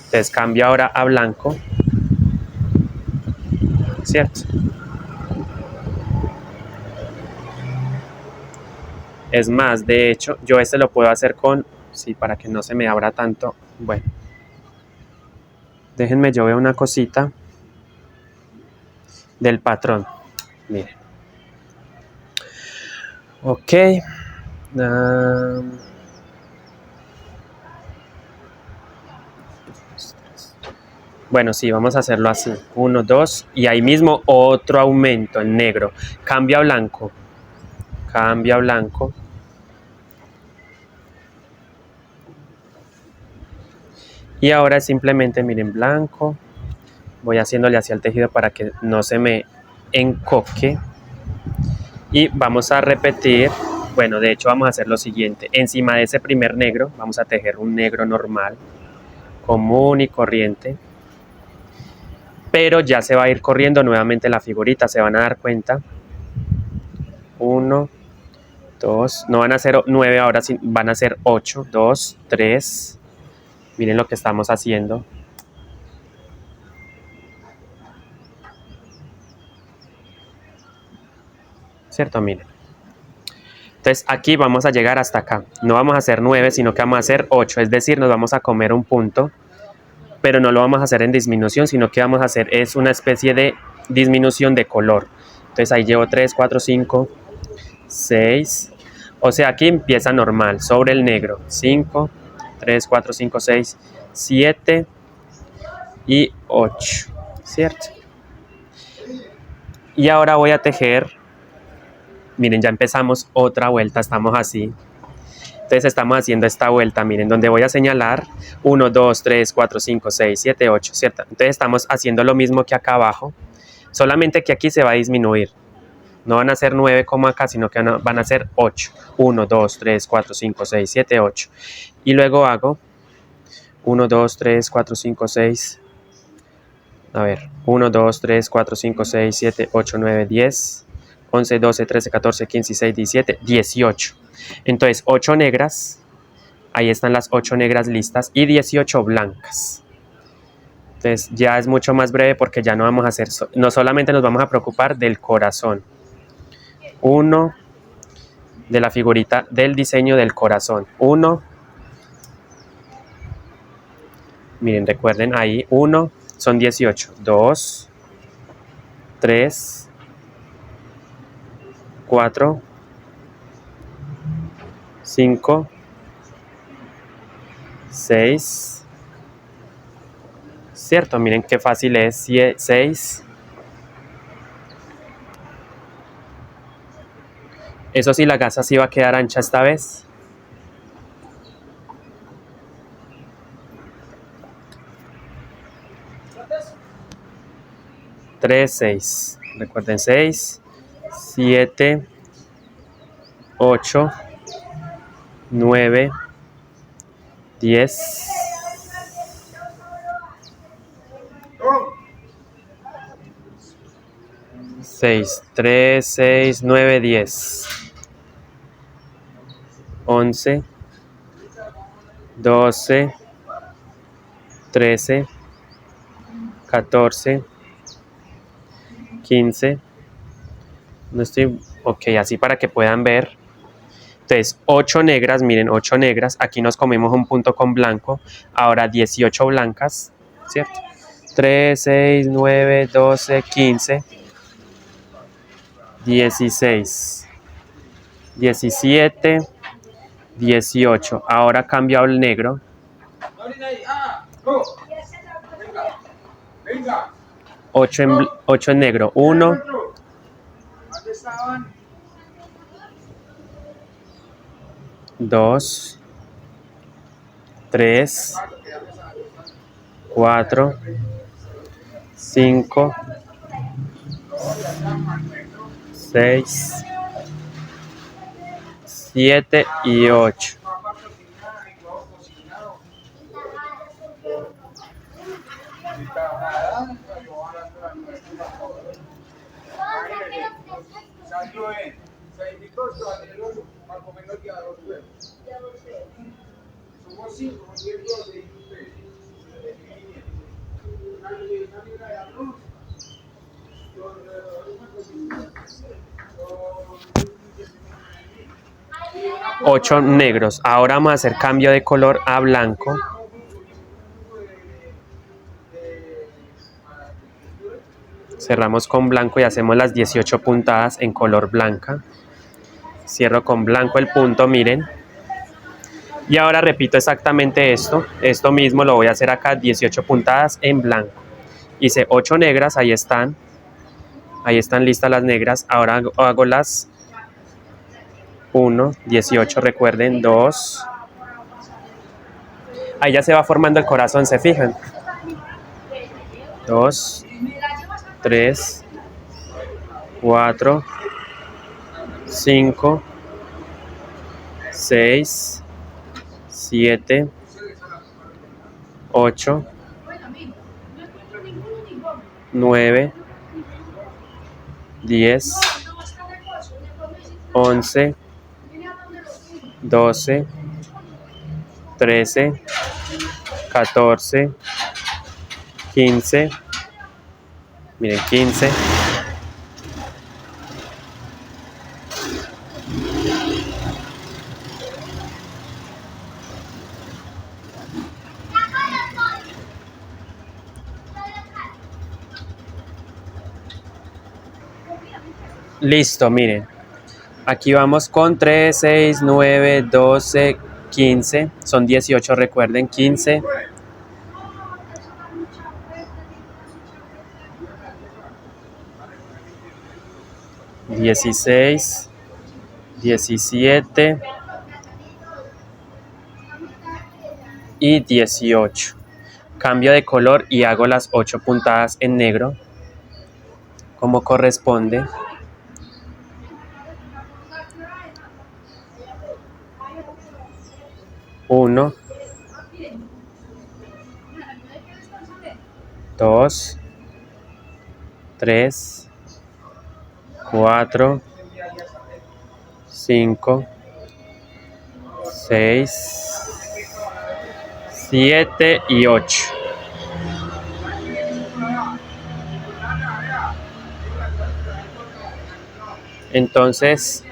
Entonces cambio ahora a blanco, ¿cierto? Es más, de hecho, yo este lo puedo hacer con, sí, para que no se me abra tanto. Bueno, déjenme, yo veo una cosita del patrón. Miren. Ok. Bueno, sí, vamos a hacerlo así. 1, 2, y ahí mismo otro aumento en negro. Cambia a blanco. Cambia a blanco. Y ahora simplemente, miren, blanco. Voy haciéndole hacia el tejido para que no se me encoque. Y vamos a repetir. Bueno, de hecho vamos a hacer lo siguiente. Encima de ese primer negro, vamos a tejer un negro normal, común y corriente. Pero ya se va a ir corriendo nuevamente la figurita, se van a dar cuenta. 1, 2, no van a ser 9 ahora, van a ser 8, 2, 3. Miren lo que estamos haciendo. ¿Cierto? Miren. Entonces aquí vamos a llegar hasta acá. No vamos a hacer 9, sino que vamos a hacer 8. Es decir, nos vamos a comer un punto. Pero no lo vamos a hacer en disminución, sino que vamos a hacer es una especie de disminución de color. Entonces ahí llevo 3, 4, 5, 6. O sea, aquí empieza normal, sobre el negro. 5, 3, 4, 5, 6, 7 y 8. ¿Cierto? Y ahora voy a tejer. Miren, ya empezamos otra vuelta, estamos así. Entonces estamos haciendo esta vuelta, miren, donde voy a señalar 1, 2, 3, 4, 5, 6, 7, 8, ¿cierto? Entonces estamos haciendo lo mismo que acá abajo, solamente que aquí se va a disminuir. No van a ser 9 como acá, sino que van a ser 8. 1, 2, 3, 4, 5, 6, 7, 8. Y luego hago 1, 2, 3, 4, 5, 6. A ver, 1, 2, 3, 4, 5, 6, 7, 8, 9, 10, 11, 12, 13, 14, 15, 16, 17, 18. Entonces, 8 negras, ahí están las 8 negras listas, y 18 blancas. Entonces, ya es mucho más breve porque ya no vamos a hacer, no solamente nos vamos a preocupar del corazón. 1 de la figurita del diseño del corazón. 1. Miren, recuerden ahí, 1 son 18. 2, 3, 4, 5, 6, ¿cierto? Miren qué fácil es, 6. Eso sí, la gasa sí va a quedar ancha esta vez. Tres, 6. Recuerden, 6, 7, 8, 9, 10, 6, 3, 6, 9, 10, 11, 12, 13, 14, 15. No estoy... Ok, así para que puedan ver. Entonces, 8 negras, miren, 8 negras. Aquí nos comemos un punto con blanco. Ahora 18 blancas, ¿cierto? 3, 6, 9, 12, 15. 16, 17, 18. Ahora cambio al negro. 8 en negro. 1, 2, 3, 4, 5, 6, 7 y 8. Ocho negros. Ahora vamos a hacer cambio de color a blanco. Cerramos con blanco y hacemos las 18 puntadas en color blanca. Cierro con blanco el punto, miren. Y ahora repito exactamente esto. Esto mismo lo voy a hacer acá, 18 puntadas en blanco. Hice 8 negras, ahí están. Ahí están listas las negras. Ahora hago las 1, 18, recuerden, 2. Ahí ya se va formando el corazón, ¿se fijan? 2, 3, 4, 5, 6, 7, 8, 9, 10, 11, 12, 13, 14, 15, miren, 15, 'Listo, miren. Aquí vamos con 3, 6, 9, 12, 15. Son 18, recuerden, 15. 16, 17 y 18. Cambio de color y hago las 8 puntadas en negro, como corresponde. Uno, 2, 3, 4, 5, 6, 7 y 8. Entonces,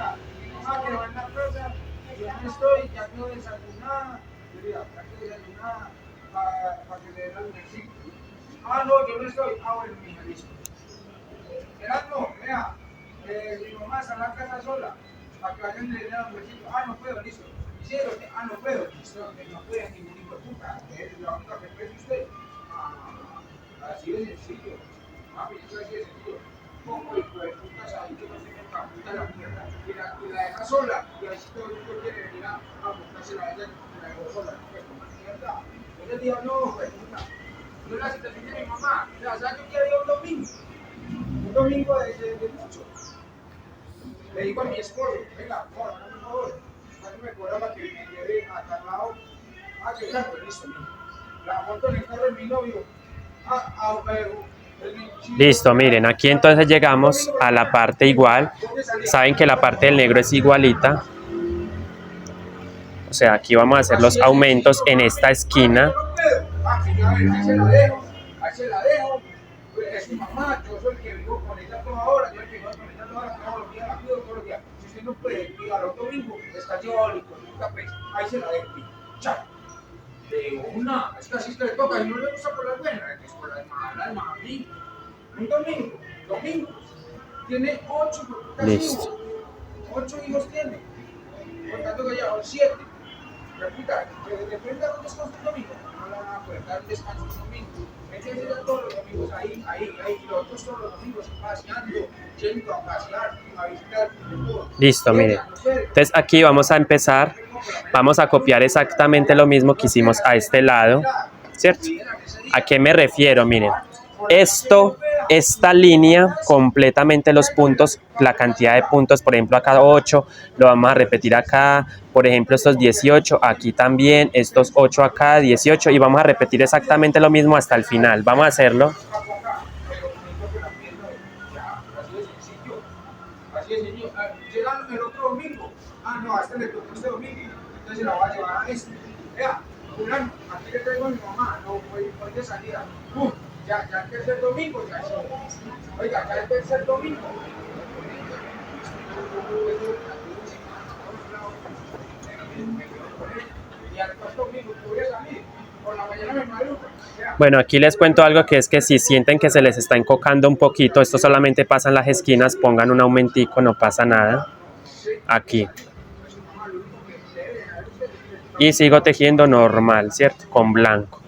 no, yo no estoy. Bueno, mija, listo. No, vea, mi mamá está en la casa sola. Para que vayan a leer a un besito. No puedo, listo. Hicieron, no puedo, listo. No puede ningún hijo de puta. La única que puede es usted. Así de sencillo. Mami, eso así de sencillo. Como hijo de puta, ahí que no se me puta la mierda. Y la deja sola. Y así todo el mundo quiere venir a montarse la ella y la dejó sola. Mierda. Yo le digo, no, hijo de puta. No es la situación de mi mamá. O sea, ¿sabes qué quería un domingo? Un domingo de mucho. Le digo a mi esposo, venga, por favor, ¿cuánto me cobra para que me lleve a tal lado? Que claro, listo. La monto en el carro de mi novio. listo, miren, aquí entonces llegamos a la parte igual. Saben que la parte del negro es igualita. O sea, aquí vamos a hacer los aumentos en esta esquina. Ahí se la dejo. Es mi mamá, yo soy el que vivo con ella toda hora. Yo el que vivo con ella todos los días, la cuido todos los días. Si usted no puede cuidar otro domingo, está llevado y con puta pues. Ahí se la dejo. Chao. De una, es que así que le toca. Y no le gusta por las buenas, es por las malas, mami. Un domingo, Tiene 8 Listo. hijos. 8 hijos tiene. Por tanto que ya son 7. Repita, de repente dar un descanso el domingo. No le van a poder dar un descanso el domingo. Métese ya todos los domingos ahí. Y los otros todos los domingos paseando, yendo a pasear, a visitar. Listo, mire. Entonces aquí vamos a empezar. Vamos a copiar exactamente lo mismo que hicimos a este lado, ¿cierto? ¿A qué me refiero? Miren, esta línea, completamente los puntos, la cantidad de puntos, por ejemplo, acá 8, lo vamos a repetir acá, por ejemplo, estos 18, aquí también, estos 8 acá, 18, y vamos a repetir exactamente lo mismo hasta el final. Vamos a hacerlo. Así es, señor. Llegan el otro domingo. No, a este le tocó este domingo. Entonces se la va a llevar a este. Vea, fulano, aquí le traigo a mi mamá. No, voy de salida. Ya el tercer domingo, ya eso. Oiga, ya el tercer domingo. Y al cuarto domingo que voy a salir. Por la mañana me madrugo. Bueno, aquí les cuento algo que es que si sienten que se les está encocando un poquito, esto solamente pasa en las esquinas, pongan un aumentico, no pasa nada. Aquí. Y sigo tejiendo normal, ¿cierto? Con blanco.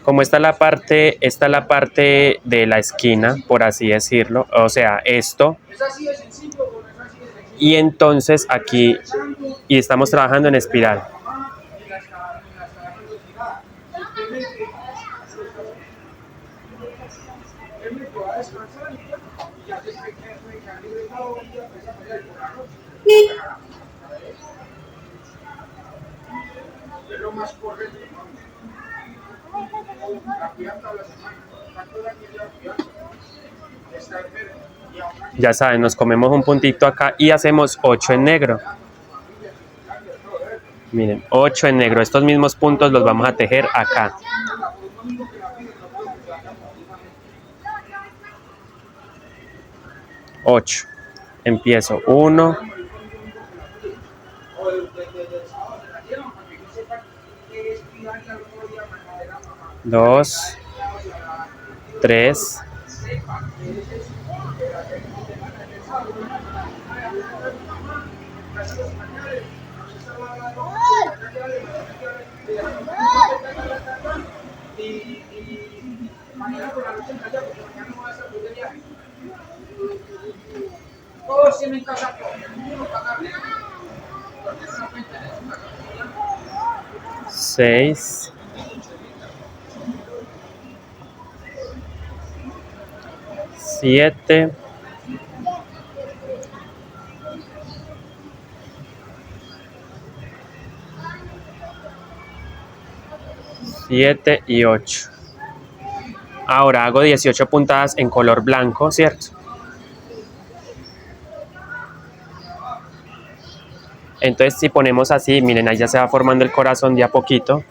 Como esta es la parte de la esquina, por así decirlo, o sea, esto. Y entonces aquí, y estamos trabajando en espiral. Es lo más correcto. Ya saben, nos comemos un puntito acá y hacemos 8 en negro. Miren, 8 en negro. Estos mismos puntos los vamos a tejer acá. 8. Empiezo 1, 2, 3, 6, 7, 7 y 8. Ahora hago 18 puntadas en color blanco, ¿cierto? Entonces si ponemos así, miren, ahí ya se va formando el corazón de a poquito.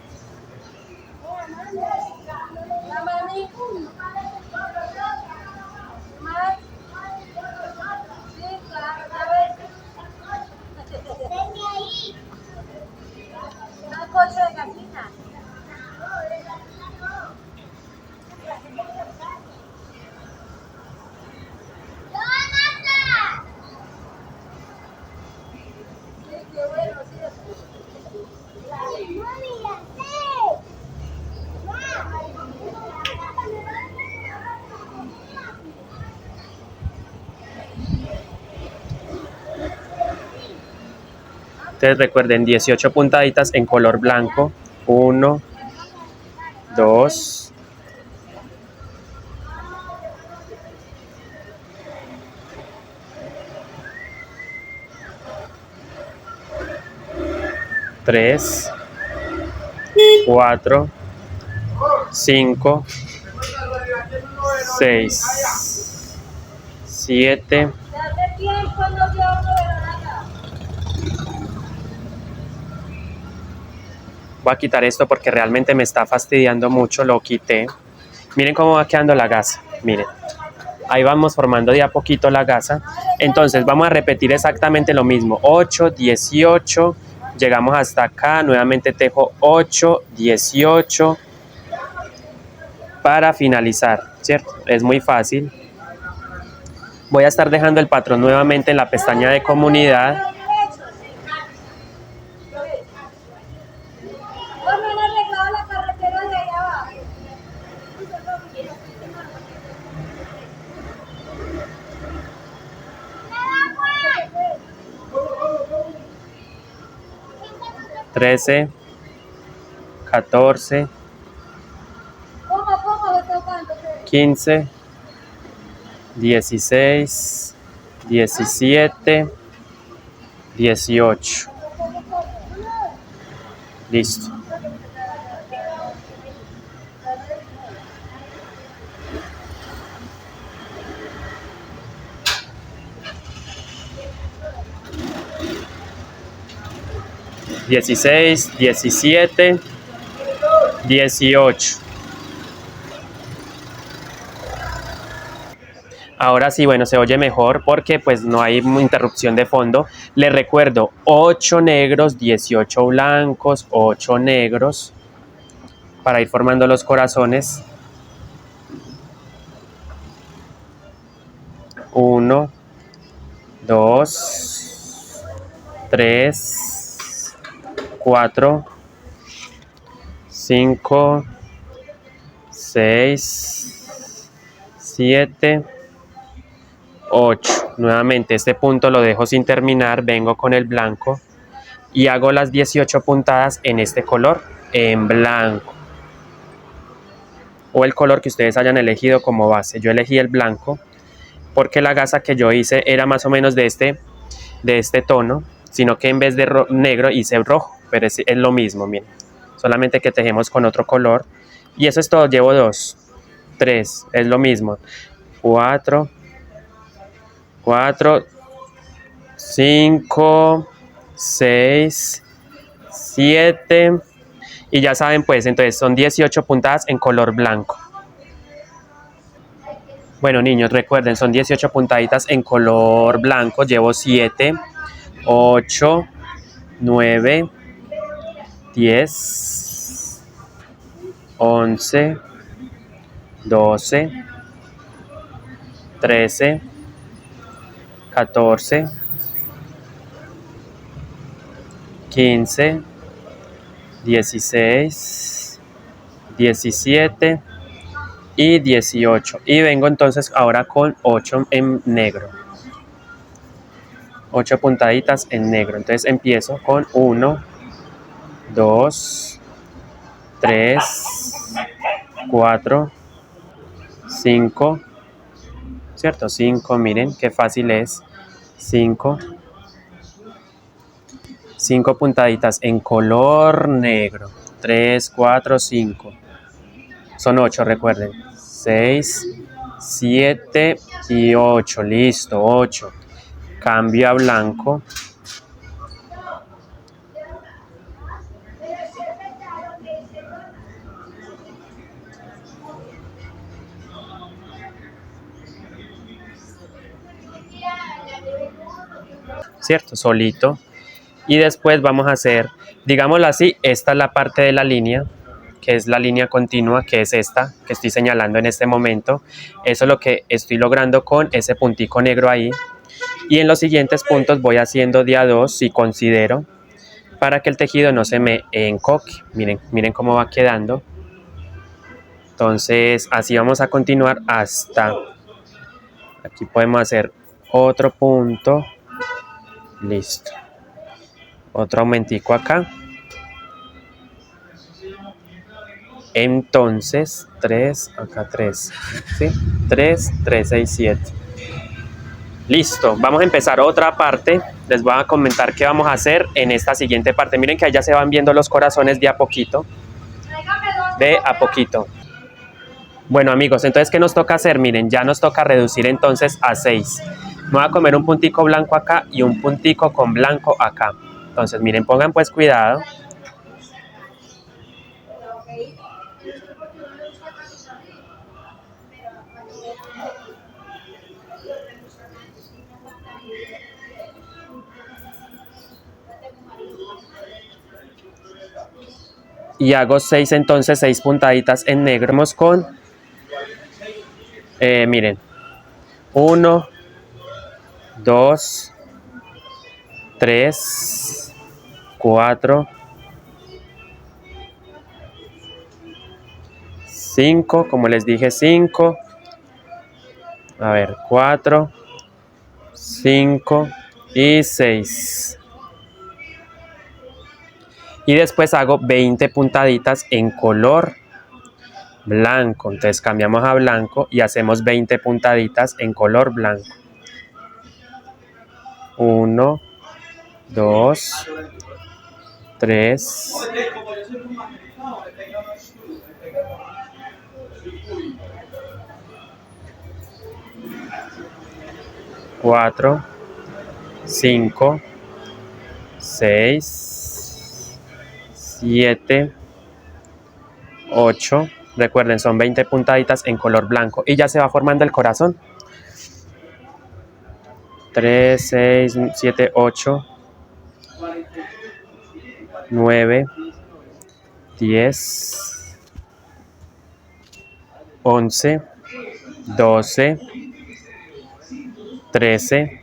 Entonces recuerden, 18 puntaditas en color blanco. 1, 2, 3, 4, 5, 6, 7. Voy a quitar esto porque realmente me está fastidiando mucho, lo quité. Miren cómo va quedando la gasa, miren. Ahí vamos formando de a poquito la gasa. Entonces vamos a repetir exactamente lo mismo. 8, 18, llegamos hasta acá, nuevamente tejo 8, 18 para finalizar, ¿cierto? Es muy fácil. Voy a estar dejando el patrón nuevamente en la pestaña de comunidad. $13, $14, $15, $16, $17, $18. Listo. $16, $17, $18. Ahora sí, bueno, se oye mejor porque pues no hay interrupción de fondo. Les recuerdo, 8 negros, 18 blancos, 8 negros, para ir formando los corazones. 1, 2, 3, 4, 5, 6, 7, 8. Nuevamente este punto lo dejo sin terminar, vengo con el blanco y hago las 18 puntadas en este color, en blanco, o el color que ustedes hayan elegido como base. Yo elegí el blanco porque la gasa que yo hice era más o menos de este tono, sino que en vez de negro hice rojo, pero es lo mismo, miren, solamente que tejemos con otro color. Y eso es todo. Llevo 2, 3, es lo mismo, 4, 5, 6, 7, y ya saben pues, entonces son 18 puntadas en color blanco. Bueno niños, recuerden, son 18 puntaditas en color blanco. Llevo 7, 8, 9, 10, 11, 12, 13, 14, 15, 16, 17 y 18. Y vengo entonces ahora con 8 en negro. 8 puntaditas en negro. Entonces empiezo con 1, 2, 3, 4, 5, ¿cierto? 5, miren qué fácil es. 5 puntaditas en color negro. 3, 4, 5. Son 8, recuerden. 6, 7 y 8. Listo, 8. Cambio a blanco. ¿Cierto? Solito. Y después vamos a hacer, digámoslo así, esta es la parte de la línea, que es la línea continua, que es esta que estoy señalando en este momento. Eso es lo que estoy logrando con ese puntico negro ahí. Y en los siguientes puntos voy haciendo de a 2 si considero, para que el tejido no se me encoque. Miren, miren cómo va quedando. Entonces así vamos a continuar hasta aquí. Podemos hacer otro punto. Listo. Otro aumentico acá. Entonces 3, acá 3, ¿sí? 3, 3, 6, 7. Listo, vamos a empezar otra parte. Les voy a comentar qué vamos a hacer en esta siguiente parte. Miren que allá se van viendo los corazones de a poquito. De a poquito. Bueno amigos, entonces ¿qué nos toca hacer? Miren, ya nos toca reducir entonces a 6. Me voy a comer un puntico blanco acá y un puntico con blanco acá. Entonces miren, pongan pues cuidado. Y hago 6 entonces, 6 puntaditas en negro. Vamos con, miren, 1, 2, 3, 4, 5, como les dije, 5, a ver, 4, 5 y 6. Y después hago 20 puntaditas en color blanco. Entonces cambiamos a blanco y hacemos 20 puntaditas en color blanco. 1, 2, 3, 4, 5, 6, 7, 8. Recuerden, son 20 puntaditas en color blanco. Y ya se va formando el corazón. 3, 6, 7, 8, 9, 10, 11, 12, 13.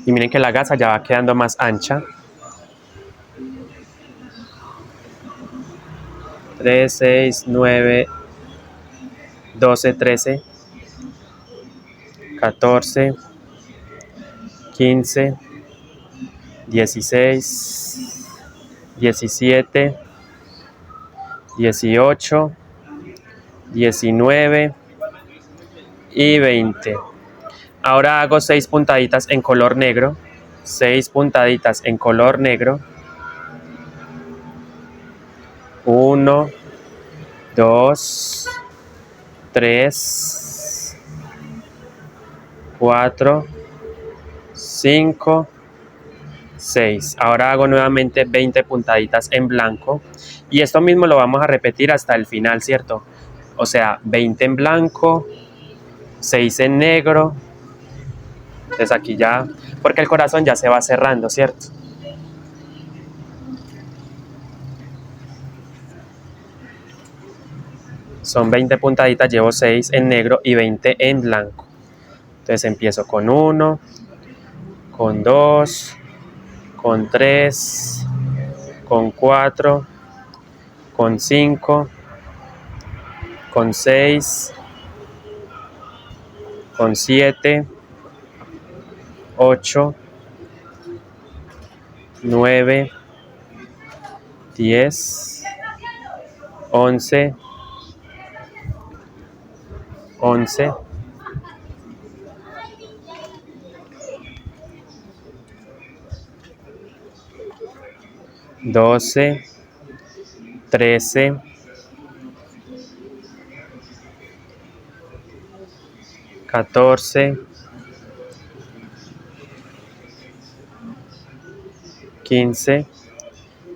Y miren que la gasa ya va quedando más ancha. 3, 6, 9, 12, 13, 14, 15, 16, 17, 18, 19 y 20. Ahora hago 6 puntaditas en color negro. 6 puntaditas en color negro. 1, 2, 3, 4, 5, 6. Ahora hago nuevamente 20 puntaditas en blanco. Y esto mismo lo vamos a repetir hasta el final, ¿cierto? O sea, 20 en blanco, 6 en negro. Entonces aquí ya, porque el corazón ya se va cerrando, ¿cierto? Son 20 puntaditas, llevo 6 en negro y 20 en blanco. Entonces empiezo con 1, con 2, con 3, con 4, con 5, con 6, con 7, 8, 9, 10, 11, 11, 12, 13, 14, 15,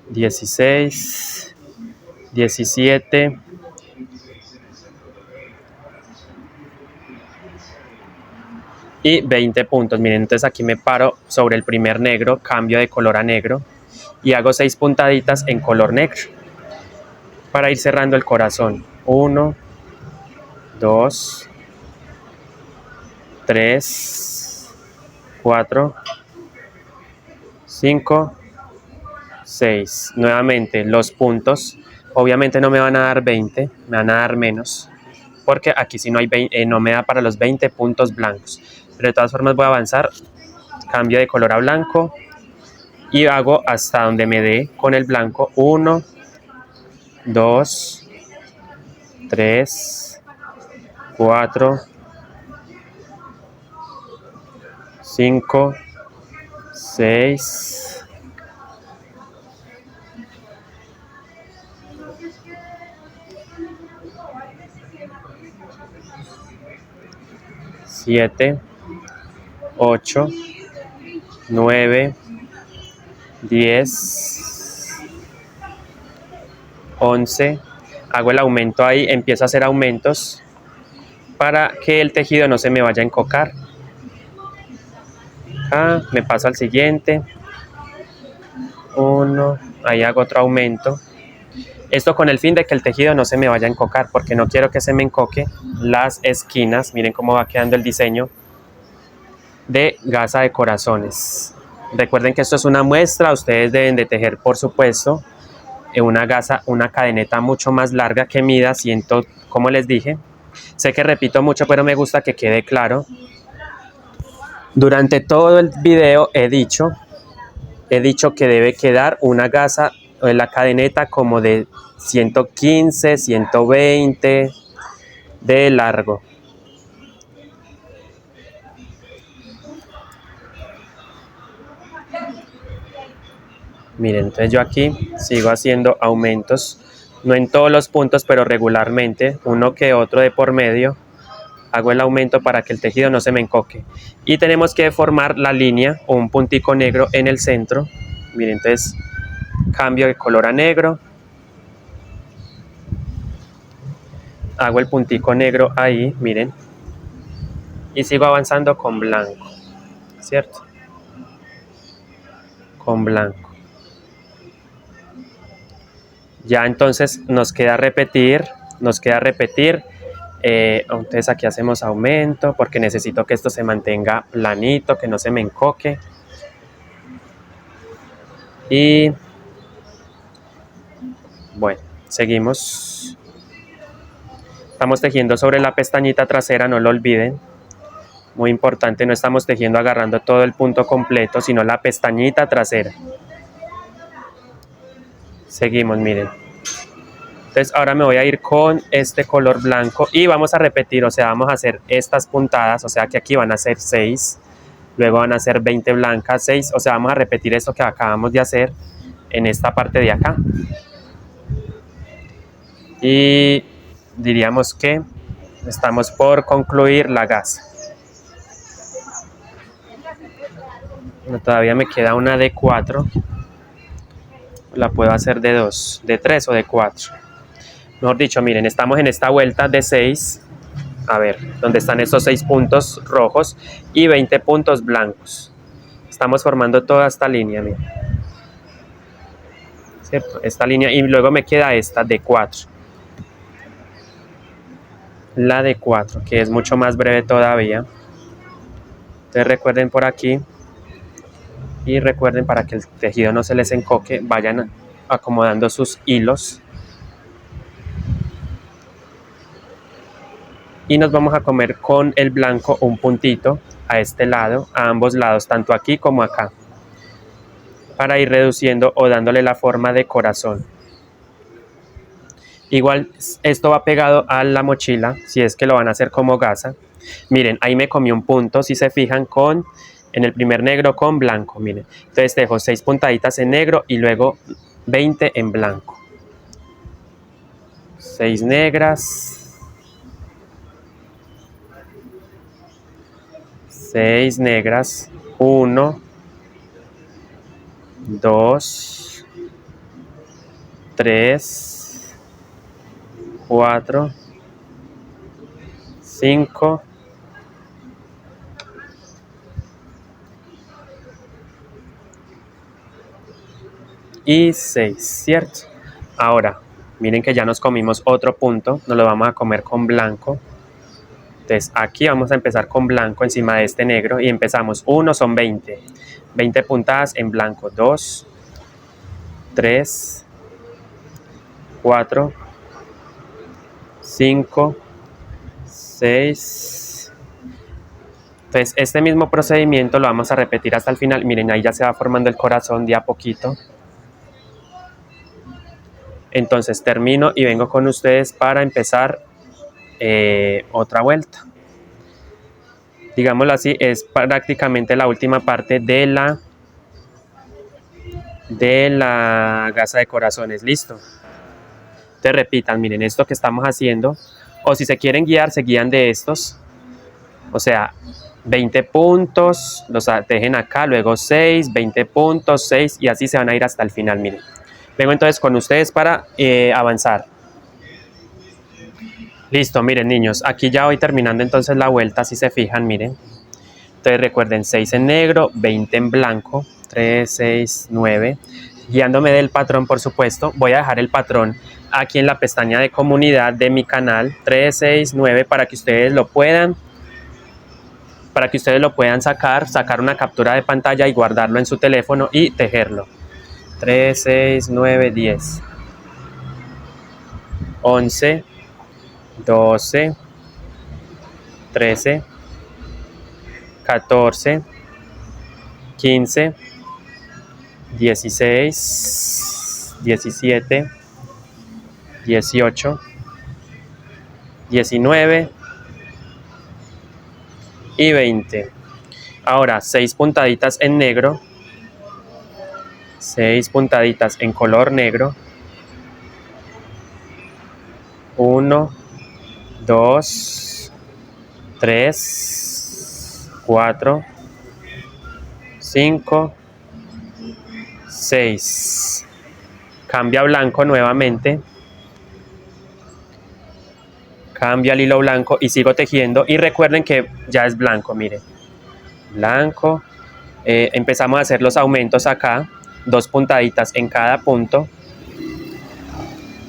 16, 17, y 20 puntos. Miren, entonces aquí me paro sobre el primer negro, cambio de color a negro y hago 6 puntaditas en color negro para ir cerrando el corazón. 1, 2, 3, 4, 5, 6. Nuevamente los puntos. Obviamente no me van a dar 20, me van a dar menos, porque aquí sí no hay 20, no me da para los 20 puntos blancos. Pero de todas formas voy a avanzar, cambio de color a blanco y hago hasta donde me dé con el blanco. 1, 2, 3, 4, 5, 6, 7, 8, 9, 10, 11. Hago el aumento ahí, empiezo a hacer aumentos para que el tejido no se me vaya a encocar. Acá me paso al siguiente. 1, ahí hago otro aumento. Esto con el fin de que el tejido no se me vaya a encocar, porque no quiero que se me encoque las esquinas. Miren cómo va quedando el diseño de gasa de corazones. Recuerden que esto es una muestra, ustedes deben de tejer, por supuesto, una gasa, una cadeneta mucho más larga que mida, siento, como les dije. Sé que repito mucho, pero me gusta que quede claro. Durante todo el video he dicho que debe quedar una gasa, la cadeneta como de 115, 120 de largo. Miren, entonces yo aquí sigo haciendo aumentos, no en todos los puntos, pero regularmente, uno que otro de por medio. Hago el aumento para que el tejido no se me encoque. Y tenemos que formar la línea o un puntico negro en el centro. Miren, entonces cambio de color a negro. Hago el puntico negro ahí, miren. Y sigo avanzando con blanco, ¿cierto? Con blanco. Ya entonces nos queda repetir. Entonces aquí hacemos aumento porque necesito que esto se mantenga planito, que no se me encoque. Y bueno, seguimos. Estamos tejiendo sobre la pestañita trasera, no lo olviden. Muy importante, no estamos tejiendo agarrando todo el punto completo, sino la pestañita trasera. Seguimos, miren. Entonces ahora me voy a ir con este color blanco y vamos a repetir, o sea, vamos a hacer estas puntadas, o sea que aquí van a ser 6, luego van a ser 20 blancas, 6, o sea, vamos a repetir esto que acabamos de hacer en esta parte de acá. Y diríamos que estamos por concluir la gasa. No, todavía me queda una de 4, la puedo hacer de 2, de 3 o de 4. Mejor dicho, miren, estamos en esta vuelta de 6, a ver, donde están estos 6 puntos rojos y 20 puntos blancos. Estamos formando toda esta línea, miren. ¿Cierto? Esta línea, y luego me queda esta de 4. La de 4, que es mucho más breve todavía. Entonces recuerden por aquí, y recuerden, para que el tejido no se les encoque, vayan acomodando sus hilos. Y nos vamos a comer con el blanco un puntito a este lado, a ambos lados, tanto aquí como acá, para ir reduciendo o dándole la forma de corazón. Igual esto va pegado a la mochila, si es que lo van a hacer como gasa. Miren, ahí me comí un punto, si se fijan, en el primer negro con blanco, miren. Entonces dejo 6 puntaditas en negro y luego 20 en blanco. 6 negras. 6 negras, 1, 2, 3, 4, 5, 6, ¿cierto? Ahora, miren que ya nos comimos otro punto, nos lo vamos a comer con blanco. Entonces aquí vamos a empezar con blanco encima de este negro y empezamos. 1 son 20. 20 puntadas en blanco. 2, 3, 4, 5, 6. Entonces este mismo procedimiento lo vamos a repetir hasta el final. Miren, ahí ya se va formando el corazón de a poquito. Entonces termino y vengo con ustedes para empezar otra vuelta. Digámoslo así, es prácticamente la última parte de la gasa de corazones. Listo. Entonces repitan, miren, esto que estamos haciendo, o si se quieren guiar, se guían de estos. O sea, 20 puntos, los tejen acá, luego 6, 20 puntos, 6, y así se van a ir hasta el final, miren. Vengo entonces con ustedes para avanzar. Listo, miren, niños, aquí ya voy terminando entonces la vuelta, si se fijan, miren. Entonces recuerden, 6 en negro, 20 en blanco, 3, 6, 9. guiándome del patrón, por supuesto. Voy a dejar el patrón aquí en la pestaña de comunidad de mi canal 369 para que ustedes lo puedan sacar una captura de pantalla y guardarlo en su teléfono y tejerlo. 3, 6, 9, 10, 11, 12, 13, 14, 15, 16, 17, 18, 19 y 20. Ahora 6 puntaditas en negro, 6 puntaditas en color negro, 1, 2, 3, 4, 5, 6. Cambia a blanco nuevamente, cambia al hilo blanco y sigo tejiendo. Y recuerden que ya es blanco, miren, blanco. Empezamos a hacer los aumentos acá, 2 puntaditas en cada punto,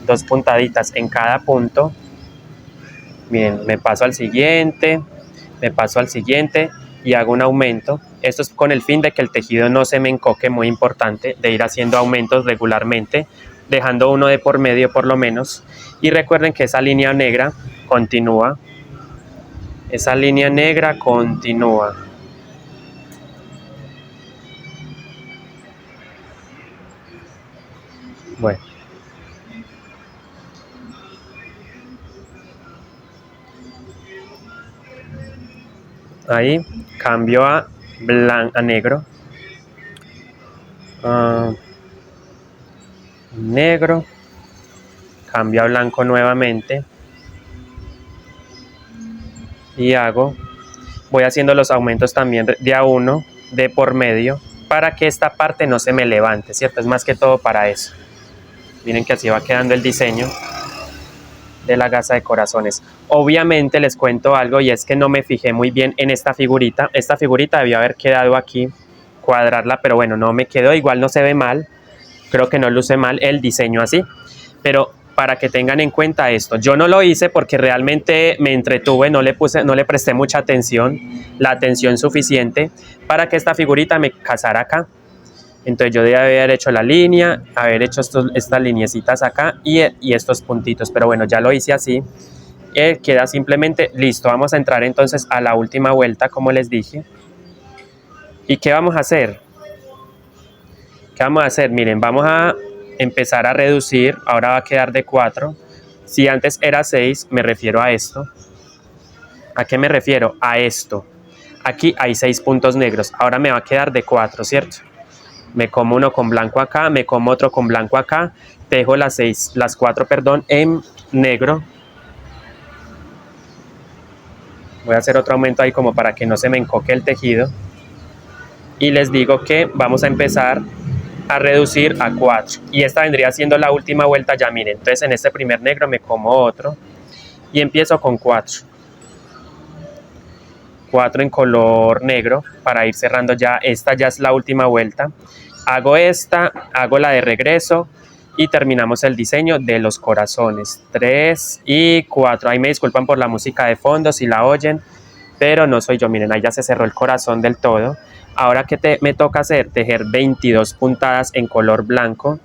2 puntaditas en cada punto. Miren, me paso al siguiente, y hago un aumento. Esto es con el fin de que el tejido no se me encoque, muy importante, de ir haciendo aumentos regularmente, dejando uno de por medio por lo menos. Y recuerden que esa línea negra continúa. Esa línea negra continúa. Bueno. Ahí cambio a negro. Negro. Cambio a blanco nuevamente. Y voy haciendo los aumentos también de a uno, de por medio, para que esta parte no se me levante, ¿cierto? Es más que todo para eso. Miren que así va quedando el diseño de la gasa de corazones. Obviamente les cuento algo, y es que no me fijé muy bien en esta figurita. Esta figurita debió haber quedado aquí, cuadrarla, pero bueno, no me quedó. Igual no se ve mal, creo que no luce mal el diseño así, pero para que tengan en cuenta esto. Yo no lo hice porque realmente me entretuve, no le presté mucha atención, la atención suficiente para que esta figurita me casara acá. Entonces yo debía haber hecho la línea, haber hecho estas lineecitas acá y estos puntitos, pero bueno, ya lo hice así. Queda simplemente listo. Vamos a entrar entonces a la última vuelta, como les dije. ¿Y qué vamos a hacer? ¿Qué vamos a hacer? Miren, vamos a empezar a reducir. Ahora va a quedar de 4. Si antes era 6, me refiero a esto. ¿A qué me refiero? A esto. Aquí hay 6 puntos negros. Ahora me va a quedar de 4, ¿cierto? Me como uno con blanco acá, me como otro con blanco acá. Tejo las 4, perdón, en negro. Voy a hacer otro aumento ahí como para que no se me encoque el tejido. Y les digo que vamos a empezar a reducir a 4. Y esta vendría siendo la última vuelta ya, miren. Entonces en este primer negro me como otro. Y empiezo con 4. 4 en color negro para ir cerrando ya. Esta ya es la última vuelta. Hago esta, hago la de regreso y terminamos el diseño de los corazones. 3 y 4. Ahí me disculpan por la música de fondo si la oyen, pero no soy yo. Miren, ahí ya se cerró el corazón del todo. Ahora, ¿qué me toca hacer? Tejer 22 puntadas en color blanco.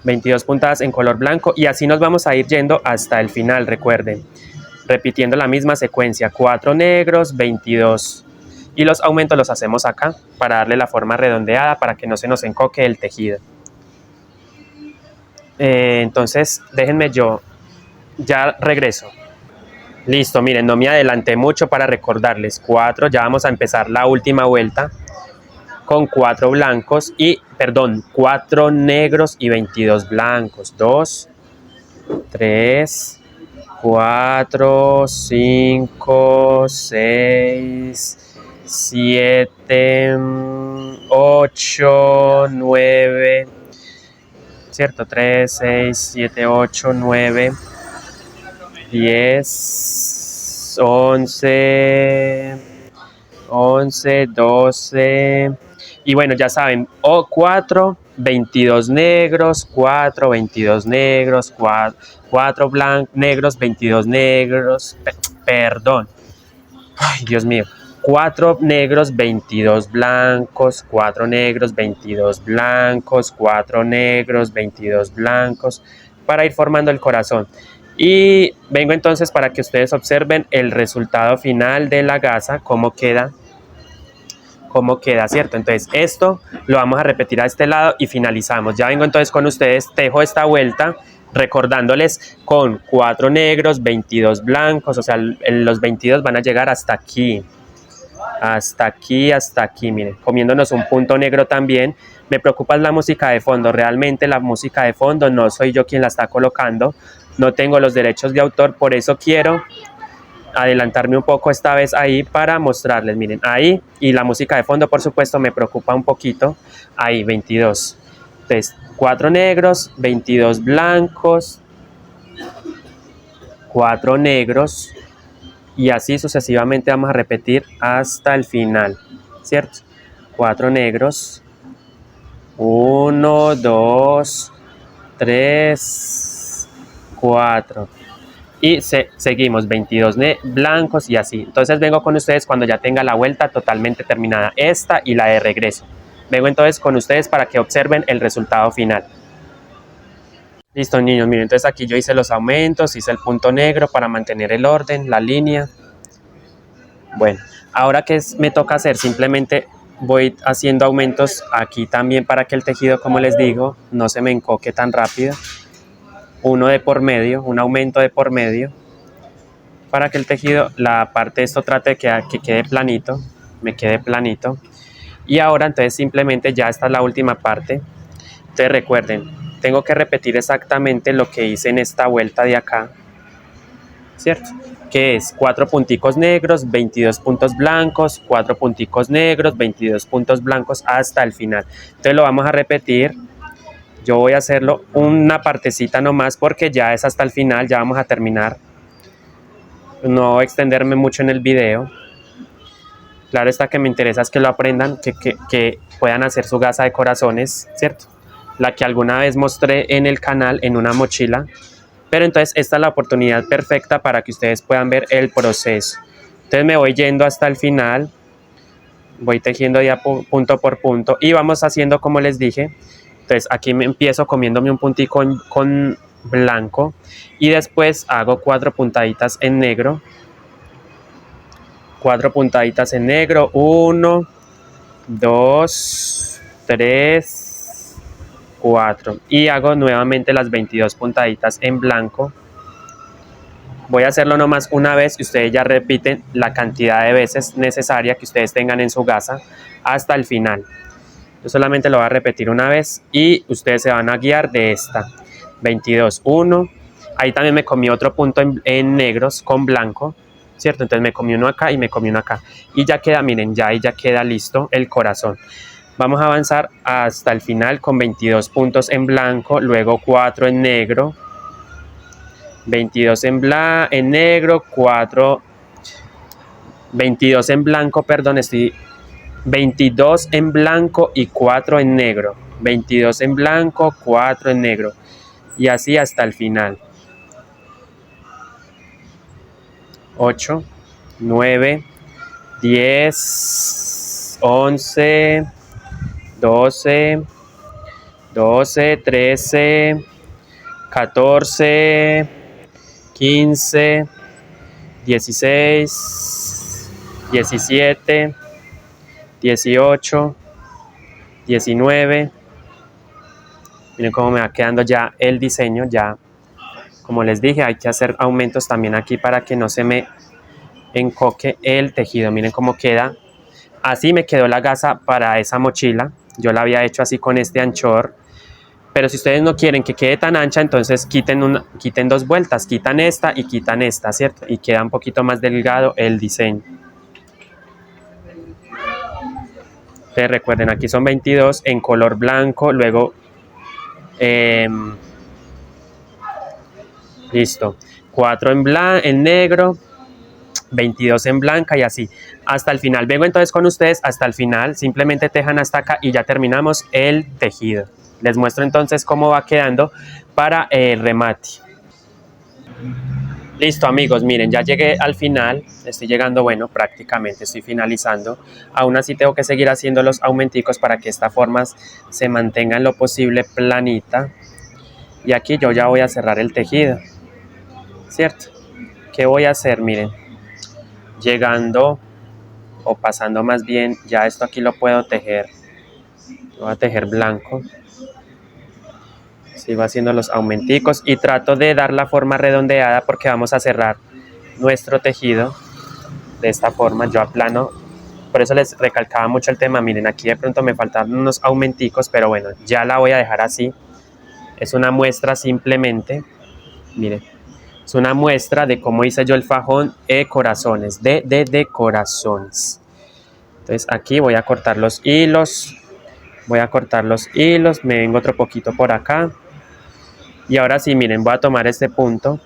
22 puntadas en color blanco y así nos vamos a ir yendo hasta el final, recuerden. Repitiendo la misma secuencia, 4 negros, 22. Y los aumentos los hacemos acá para darle la forma redondeada para que no se nos encoque el tejido. Entonces, déjenme yo, ya regreso. Listo, miren, no me adelanté mucho para recordarles. 4, ya vamos a empezar la última vuelta con 4 blancos y, perdón, 4 negros y 22 blancos. 2, 3, 4, 5, 6, 7, 8, 9, ¿cierto? 3, 6, 7, 8, 9, 10, 11, 12, Y bueno, ya saben, 4, 22 negros, 4, 22 negros, 4 negros, 22 negros, perdón, ay, Dios mío, 4 negros, 22 blancos, 4 negros, 22 blancos, 4 negros, 22 blancos, para ir formando el corazón. Y vengo entonces para que ustedes observen el resultado final de la gasa, cómo queda, ¿cierto? Entonces esto lo vamos a repetir a este lado y finalizamos. Ya vengo entonces con ustedes, tejo esta vuelta recordándoles con 4 negros, 22 blancos, o sea, los 22 van a llegar hasta aquí, miren, comiéndonos un punto negro también. Me preocupa la música de fondo, realmente la música de fondo no soy yo quien la está colocando, no tengo los derechos de autor, por eso quiero adelantarme un poco esta vez ahí para mostrarles, miren, ahí, y la música de fondo por supuesto me preocupa un poquito, ahí, 22, entonces 4 negros, 22 blancos, 4 negros, y así sucesivamente vamos a repetir hasta el final, ¿cierto? 4 negros, 1, 2, 3, 4, y seguimos 22 blancos y así. Entonces vengo con ustedes cuando ya tenga la vuelta totalmente terminada, esta y la de regreso. Vengo entonces con ustedes para que observen el resultado final. Listo, niños, miren, entonces aquí yo hice los aumentos, hice el punto negro para mantener el orden, la línea. Bueno, ahora que me toca hacer, simplemente voy haciendo aumentos aquí también para que el tejido, como les digo, no se me encoque tan rápido. Uno de por medio, un aumento de por medio, para que el tejido, la parte de esto trate de que quede planito, me quede planito. Y ahora entonces simplemente ya esta es la última parte. Entonces recuerden, tengo que repetir exactamente lo que hice en esta vuelta de acá, ¿cierto? Que es 4 punticos negros, 22 puntos blancos, 4 punticos negros, 22 puntos blancos hasta el final. Entonces lo vamos a repetir. Yo voy a hacerlo una partecita nomás porque ya es hasta el final, ya vamos a terminar. No extenderme mucho en el video. Claro está que me interesa es que lo aprendan, que puedan hacer su gasa de corazones, ¿cierto? La que alguna vez mostré en el canal en una mochila. Pero entonces esta es la oportunidad perfecta para que ustedes puedan ver el proceso. Entonces me voy yendo hasta el final. Voy tejiendo ya punto por punto. Y vamos haciendo como les dije. Entonces aquí me empiezo comiéndome un puntico con blanco. Y después hago 4 puntaditas en negro. 4 puntaditas en negro. 1, 2, 3, 4. Y hago nuevamente las 22 puntaditas en blanco. Voy a hacerlo nomás una vez y ustedes ya repiten la cantidad de veces necesaria que ustedes tengan en su gasa hasta el final. Yo solamente lo voy a repetir una vez y ustedes se van a guiar de esta. 22, 1. Ahí también me comí otro punto en negros con blanco, ¿cierto? Entonces me comí uno acá y me comí uno acá. Y ya queda, miren, ya ahí ya queda listo el corazón. Vamos a avanzar hasta el final con 22 puntos en blanco, luego 4 en negro, 22 en negro, 4, 22 en blanco, perdón, estoy 22 en blanco y 4 en negro, 22 en blanco, 4 en negro, y así hasta el final. 8, 9, 10, 11, 12, 12, 13, 14, 15, 16, 17, 18, 19. Miren cómo me va quedando ya el diseño. Ya, como les dije, hay que hacer aumentos también aquí para que no se me encoque el tejido. Miren cómo queda. Así me quedó la gasa para esa mochila. Yo la había hecho así con este anchor. Pero si ustedes no quieren que quede tan ancha, entonces quiten 2 vueltas. Quitan esta y quitan esta, ¿cierto? Y queda un poquito más delgado el diseño. Entonces recuerden, aquí son 22 en color blanco. Luego, listo. 4 en negro. 22 en blanca y así hasta el final. Vengo entonces con ustedes hasta el final, simplemente tejan hasta acá y ya terminamos el tejido. Les muestro entonces cómo va quedando para el remate. Listo amigos, miren, ya llegué al final, estoy llegando, bueno, prácticamente estoy finalizando. Aún así tengo que seguir haciendo los aumenticos para que esta forma se mantenga en lo posible planita. Y aquí yo ya voy a cerrar el tejido, ¿cierto? ¿Qué voy a hacer? Miren, llegando o pasando más bien, ya esto aquí lo puedo tejer. Lo voy a tejer blanco. Sigo haciendo los aumenticos y trato de dar la forma redondeada porque vamos a cerrar nuestro tejido de esta forma. Yo aplano, por eso les recalcaba mucho el tema. Miren, aquí de pronto me faltan unos aumenticos, pero bueno, ya la voy a dejar así. Es una muestra simplemente, miren, es una muestra de cómo hice yo el fajón de corazones, de corazones. Entonces aquí voy a cortar los hilos, me vengo otro poquito por acá. Y ahora sí, miren, voy a tomar este punto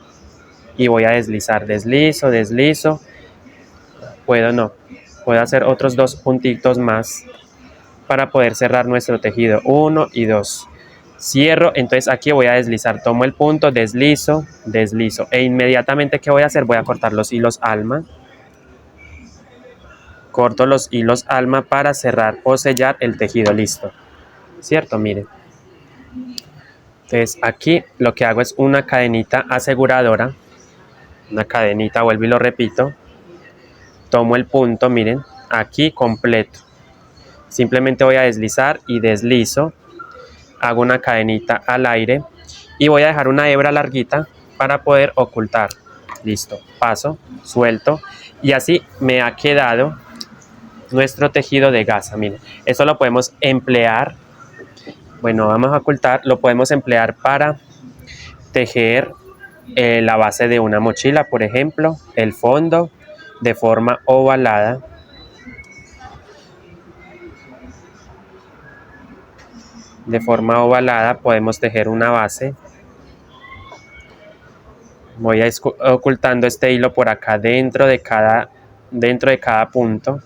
y voy a deslizar, deslizo. Puedo hacer otros 2 puntitos más para poder cerrar nuestro tejido. 1 y 2. Cierro, entonces aquí voy a deslizar, tomo el punto, deslizo. E inmediatamente, ¿qué voy a hacer? Voy a cortar los hilos alma. Corto los hilos alma para cerrar o sellar el tejido, listo. ¿Cierto? Miren. Entonces aquí lo que hago es una cadenita aseguradora, una cadenita, vuelvo y lo repito, tomo el punto, miren, aquí completo, simplemente voy a deslizar y deslizo, hago una cadenita al aire y voy a dejar una hebra larguita para poder ocultar, listo, paso, suelto y así me ha quedado nuestro tejido de gasa. Miren, esto lo podemos emplear. Bueno, vamos a ocultar, lo podemos emplear para tejer la base de una mochila, por ejemplo, el fondo de forma ovalada. De forma ovalada podemos tejer una base. Voy a ocultando este hilo por acá dentro de cada punto.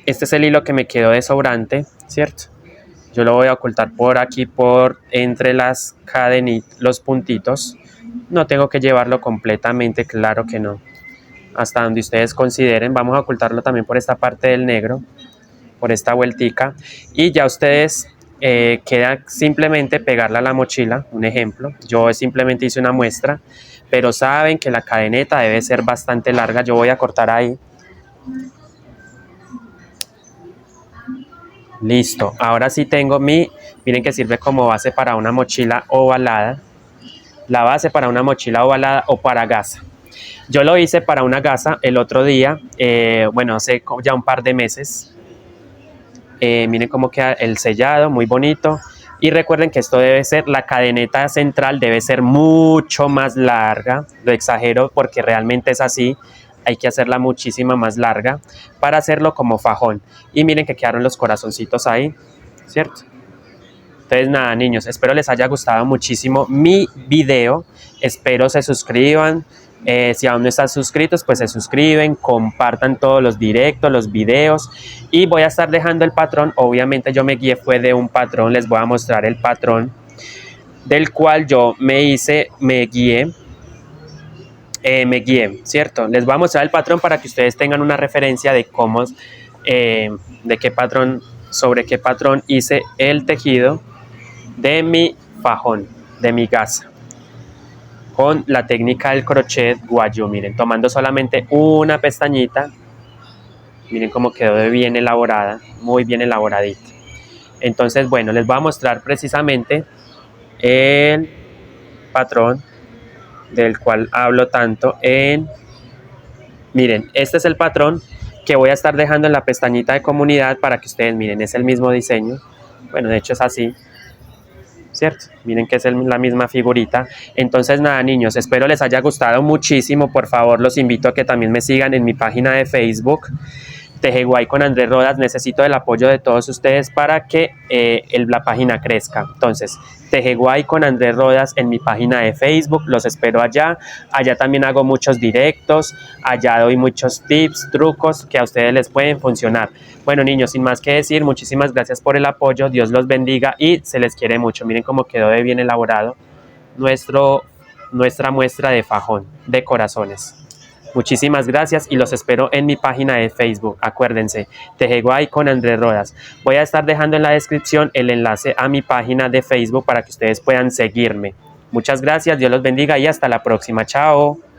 Este es el hilo que me quedó de sobrante, ¿cierto? Yo lo voy a ocultar por aquí, por entre las cadenitas, los puntitos. No tengo que llevarlo completamente, claro que no. Hasta donde ustedes consideren. Vamos a ocultarlo también por esta parte del negro, por esta vueltica. Y ya ustedes queda simplemente pegarla a la mochila, un ejemplo. Yo simplemente hice una muestra, pero saben que la cadeneta debe ser bastante larga. Yo voy a cortar ahí. Listo, ahora sí tengo miren que sirve como base para una mochila ovalada. La base para una mochila ovalada o para gasa. Yo lo hice para una gasa el otro día, bueno, hace ya un par de meses. Miren cómo queda el sellado, muy bonito. Y recuerden que esto debe ser, la cadeneta central debe ser mucho más larga. Lo exagero porque realmente es así. Hay que hacerla muchísimo más larga para hacerlo como fajón. Y miren que quedaron los corazoncitos ahí, ¿cierto? Entonces nada, niños, espero les haya gustado muchísimo mi video. Espero se suscriban. Si aún no están suscritos, pues se suscriben, compartan todos los directos, los videos. Y voy a estar dejando el patrón. Obviamente yo me guié, fue de un patrón. Les voy a mostrar el patrón del cual yo me guié, ¿cierto? Les voy a mostrar el patrón para que ustedes tengan una referencia de cómo, de qué patrón, sobre qué patrón hice el tejido de mi fajón, de mi gasa, con la técnica del crochet wayuu. Miren, tomando solamente una pestañita, miren cómo quedó de bien elaborada, muy bien elaboradita. Entonces, bueno, les voy a mostrar precisamente el patrón del cual hablo tanto miren, este es el patrón que voy a estar dejando en la pestañita de comunidad para que ustedes miren, es el mismo diseño. Bueno, de hecho es así, ¿cierto? Miren que es la misma figurita. Entonces nada, niños, espero les haya gustado muchísimo. Por favor, los invito a que también me sigan en mi página de Facebook, Tejeguay con Andrés Rodas. Necesito el apoyo de todos ustedes para que la página crezca. Entonces, Tejeguay con Andrés Rodas en mi página de Facebook, los espero allá. Allá también hago muchos directos, allá doy muchos tips, trucos que a ustedes les pueden funcionar. Bueno, niños, sin más que decir, muchísimas gracias por el apoyo, Dios los bendiga y se les quiere mucho. Miren cómo quedó de bien elaborado nuestra muestra de fajón de corazones. Muchísimas gracias y los espero en mi página de Facebook. Acuérdense, Tejeguay con Andrés Rodas. Voy a estar dejando en la descripción el enlace a mi página de Facebook para que ustedes puedan seguirme. Muchas gracias, Dios los bendiga y hasta la próxima. Chao.